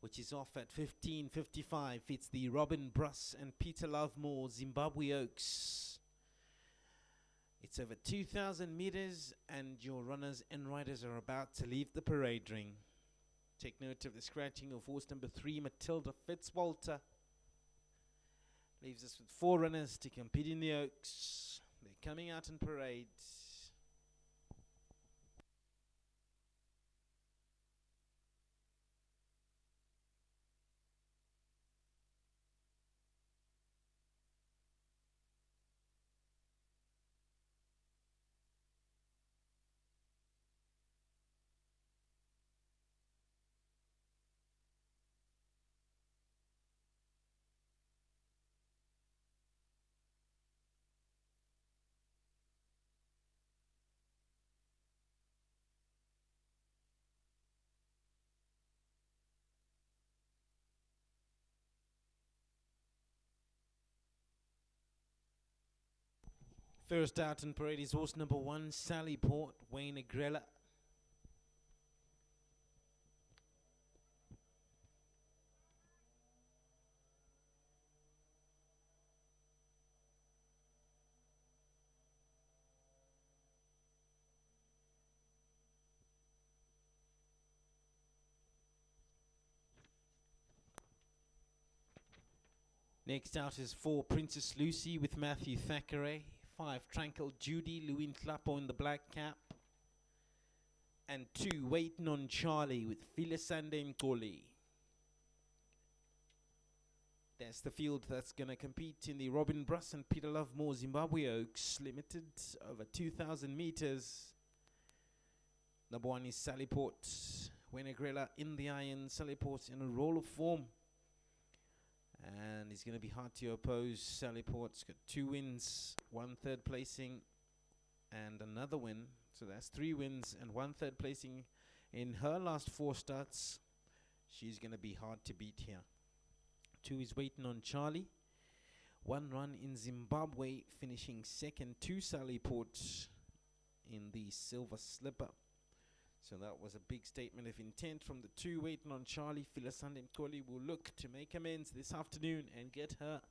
which is off at 15:55. It's the Robin BRUSS and Peter Lovemore Zimbabwe Oaks. It's over 2,000 meters, and your runners and riders are about to leave the parade ring. Take note of the scratching of horse number 3, Matilda Fitzwalter. Leaves us with 4 runners to compete in the Oaks. They're coming out in parade. First out in parade is horse number 1, Sally Port, Wayne Agrella. Next out is 4, Princess Lucy with Matthew Thackeray. 5, Tranquil Judy, Louis Clapo in the black cap. And 2, Waiting on Charlie with Filisande Nkoli. That's the field that's going to compete in the Robin BRUSS and Peter Lovemore Zimbabwe Oaks Limited over 2,000 meters. Number 1 is Sally Port. Wayne Agrella in the iron. Sally Port in a roll of form. And he's going to be hard to oppose. Sally Port's got 2 wins, 1 third placing, and another win. So that's 3 wins and 1 third placing in her last 4 starts. She's going to be hard to beat here. 2 is Waiting on Charlie. 1 run in Zimbabwe, finishing second to Sally Port in the silver slipper. So that was a big statement of intent from the 2, Waiting on Charlie. Filisande Nkoli will look to make amends this afternoon and get her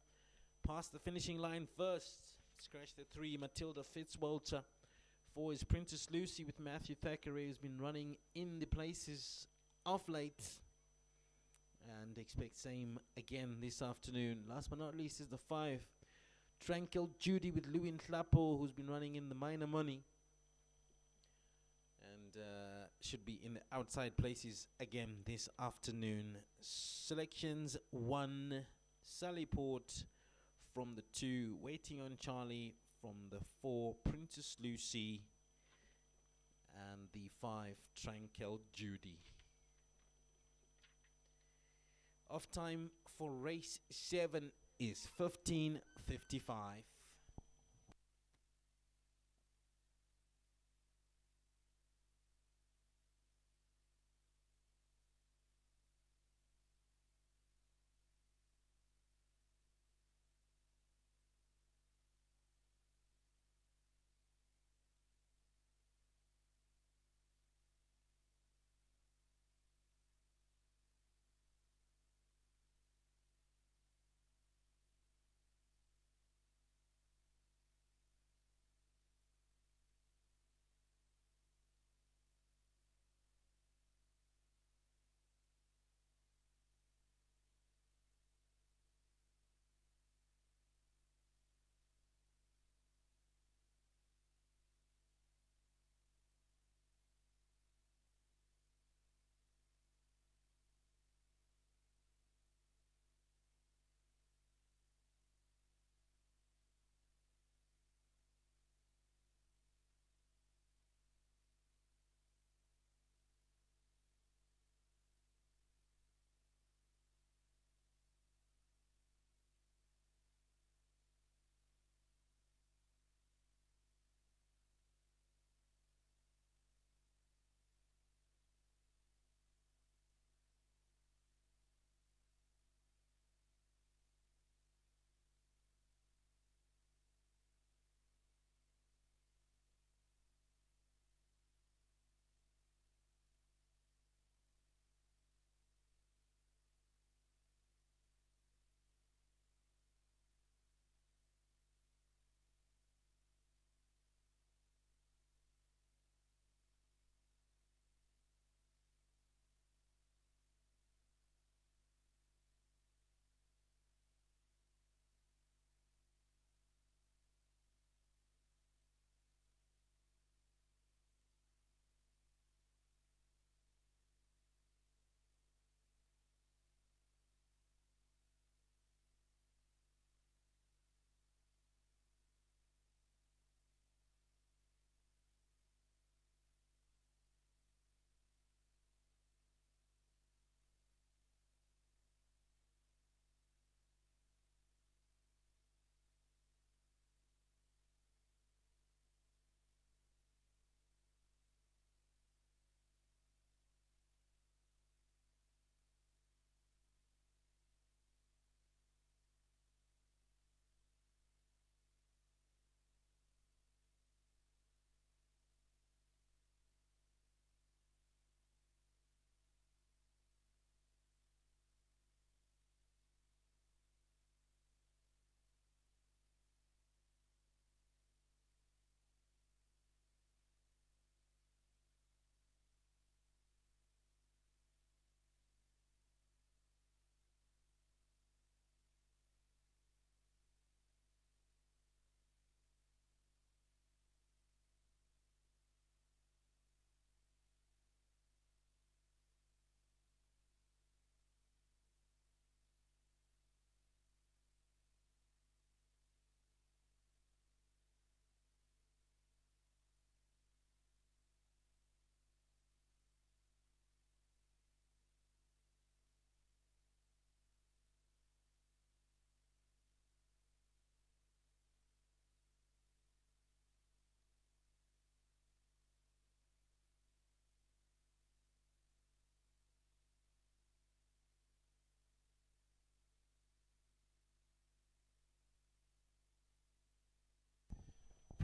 past the finishing line first. Scratch the 3, Matilda Fitzwalter. 4 is Princess Lucy with Matthew Thackeray, who's been running in the places of late. And expect same again this afternoon. Last but not least is the 5, Tranquil Judy with Louis Clapo, who's been running in the minor money. And should be in the outside places again this afternoon. Selections: 1, Sally Port. From the 2, Waiting on Charlie. From the 4, Princess Lucy. And the 5, Tranquil Judy. Off time for race 7 is 15:55.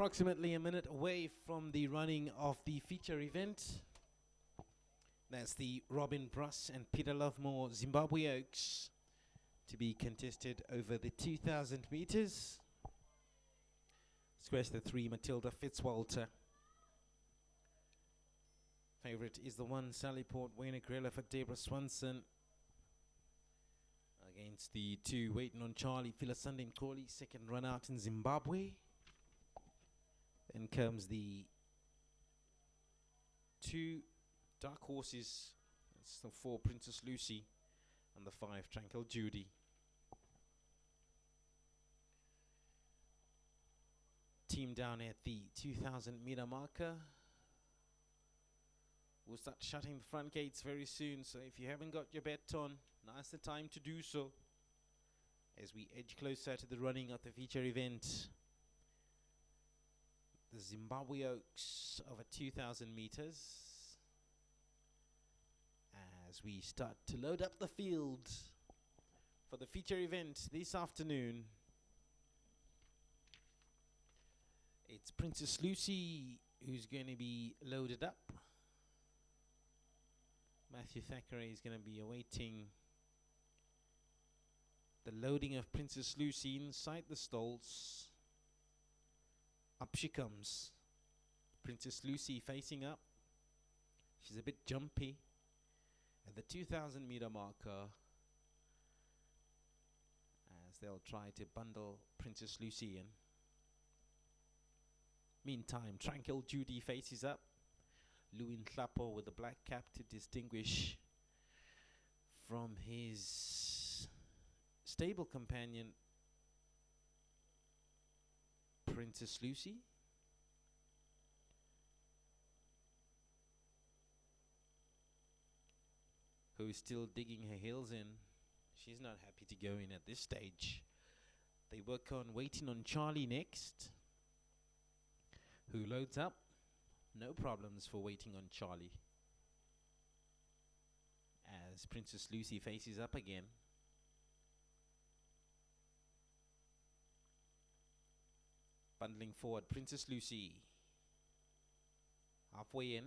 approximately a minute away from the running of the feature event. That's the Robin BRUSS and Peter Lovemore Zimbabwe Oaks, to be contested over the 2,000 meters. Squares the 3, Matilda Fitzwalter. Favorite is the 1, Sallyport Wayne Grella for Deborah Swanson. Against the 2, Waiting on Charlie, Philasunday Mkoli, second run out in Zimbabwe. Then comes the 2 dark horses. That's the 4, Princess Lucy, and the 5, Tranquil Judy. Team down at the 2,000 meter marker. We'll start shutting the front gates very soon, so if you haven't got your bet on, now's the time to do so as we edge closer to the running of the feature event. The Zimbabwe Oaks over 2,000 meters, as we start to load up the field for the feature event this afternoon. It's Princess Lucy who's going to be loaded up. Matthew Thackeray is going to be awaiting the loading of Princess Lucy inside the stalls. Up she comes. Princess Lucy facing up. She's a bit jumpy at the 2,000 meter marker, as they'll try to bundle Princess Lucy in. Meantime, Tranquil Judy faces up. Lewin Hlapo with the black cap to distinguish from his stable companion, Princess Lucy. Who is still digging her heels in. She's not happy to go in at this stage. They work on Waiting on Charlie next, who loads up. No problems for Waiting on Charlie, as Princess Lucy faces up again. Bundling forward, Princess Lucy. Halfway in.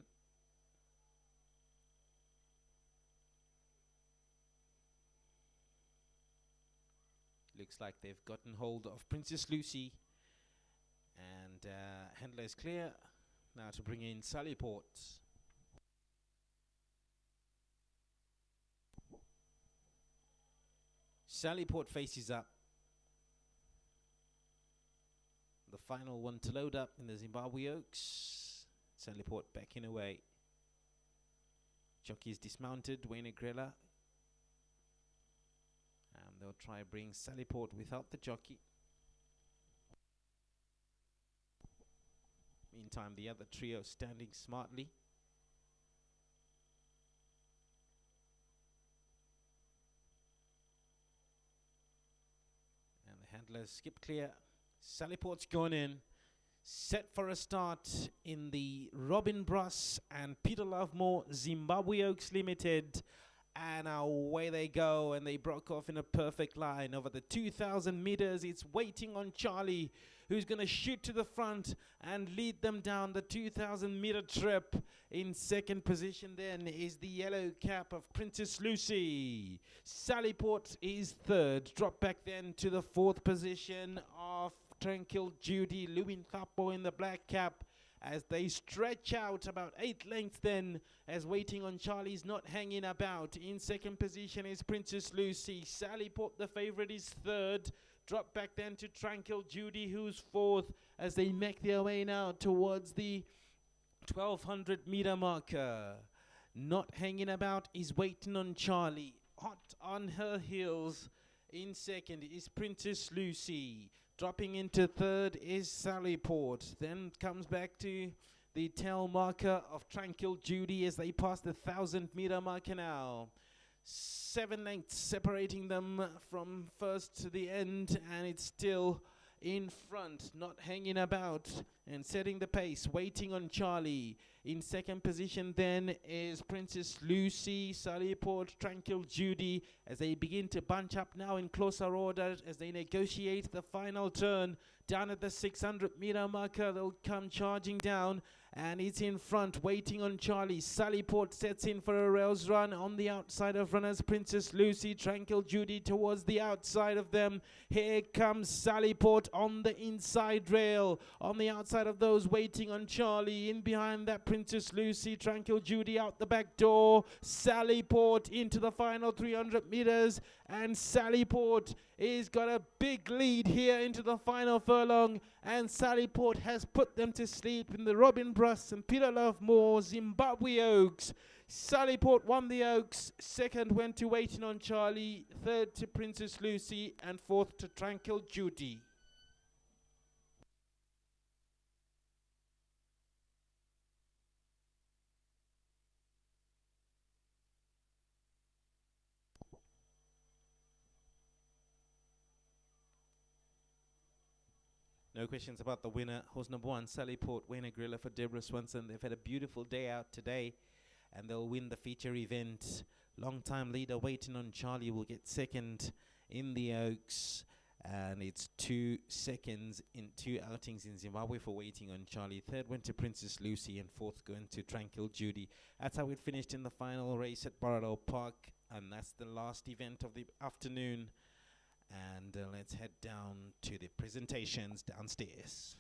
Looks like they've gotten hold of Princess Lucy, and handler is clear. Now to bring in Sallyport. Sallyport faces up. The final one to load up in the Zimbabwe Oaks. Sallyport backing away. Jockey is dismounted, Wayne Grella. And they'll try to bring Sallyport without the jockey. Meantime, the other trio standing smartly. And the handlers skip clear. Sallyport's gone in. Set for a start in the Robin BRUSS and Peter Lovemore Zimbabwe Oaks Limited. And away they go, and they broke off in a perfect line over the 2,000 meters. It's Waiting on Charlie, who's going to shoot to the front and lead them down the 2,000 meter trip. In second position then is the yellow cap of Princess Lucy. Sallyport is third. Drop back then to the fourth position of Tranquil Judy. Lewin Hlapo in the black cap, as they stretch out about 8 lengths then, as Waiting on Charlie's not hanging about. In second position is Princess Lucy. Sallyport, the favorite, is third. Drop back then to Tranquil Judy, who's fourth, as they make their way now towards the 1,200 meter marker. Not hanging about is Waiting on Charlie. Hot on her heels. In second is Princess Lucy. Dropping into third is Sallyport. Then comes back to the tail marker of Tranquil Judy as they pass the 1,000 meter marker now. 7 lengths separating them from first to the end, and it's still in front, not hanging about and setting the pace. Waiting on Charlie In second position then is Princess Lucy, Sallyport, Tranquil Judy, as they begin to bunch up now in closer order as they negotiate the final turn. Down at the 600-meter marker, they'll come charging down, and it's in front, waiting on Charlie. Sallyport sets in for a rails run on the outside of runners. Princess Lucy, Tranquil Judy towards the outside of them. Here comes Sallyport on the inside rail, on the outside of those waiting on Charlie. In behind that, Princess Lucy, Tranquil Judy out the back door. Sallyport into the final 300 meters, and Sallyport is got a big lead here into the final furlong, and Sallyport has put them to sleep in the Robin BRUSS and Peter Lovemore Zimbabwe Oaks. Sallyport won the Oaks, second went to Waiting on Charlie, third to Princess Lucy, and fourth to Tranquil Judy. No questions about the winner. Horse number 1, Sallyport, Wayne Grilla for Deborah Swanson. They've had a beautiful day out today, and they'll win the feature event. Long-time leader Waiting on Charlie will get second in the Oaks, and it's 2 seconds in 2 outings in Zimbabwe for Waiting on Charlie. Third went to Princess Lucy, and fourth going to Tranquil Judy. That's how it finished in the final race at Borrowdale Park, and that's the last event of the afternoon. And let's head down to the presentations downstairs.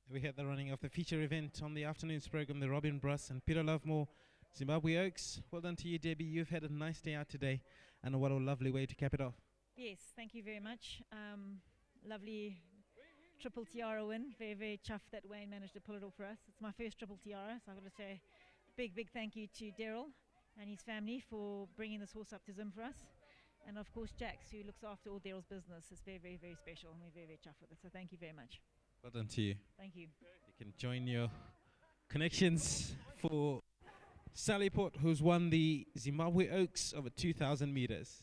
We had the running of the feature event on the afternoon's program, the Robin BRUSS and Peter Lovemore Zimbabwe Oaks. Well done to you, Debbie. You've had a nice day out today, and what a lovely way to cap it off. Yes, thank you very much. Lovely triple tiara win. Very, very chuffed that Wayne managed to pull it off for us. It's my first triple tiara, so I've got to say big thank you to Daryl and his family for bringing this horse up to Zim for us. And of course, Jax, who looks after all Daryl's business. It's very, very, very special, and we're very, very chuffed with it. So thank you very much. Well done to you. Thank you. You can join your connections for Sallyport, who's won the Zimbabwe Oaks over 2,000 meters.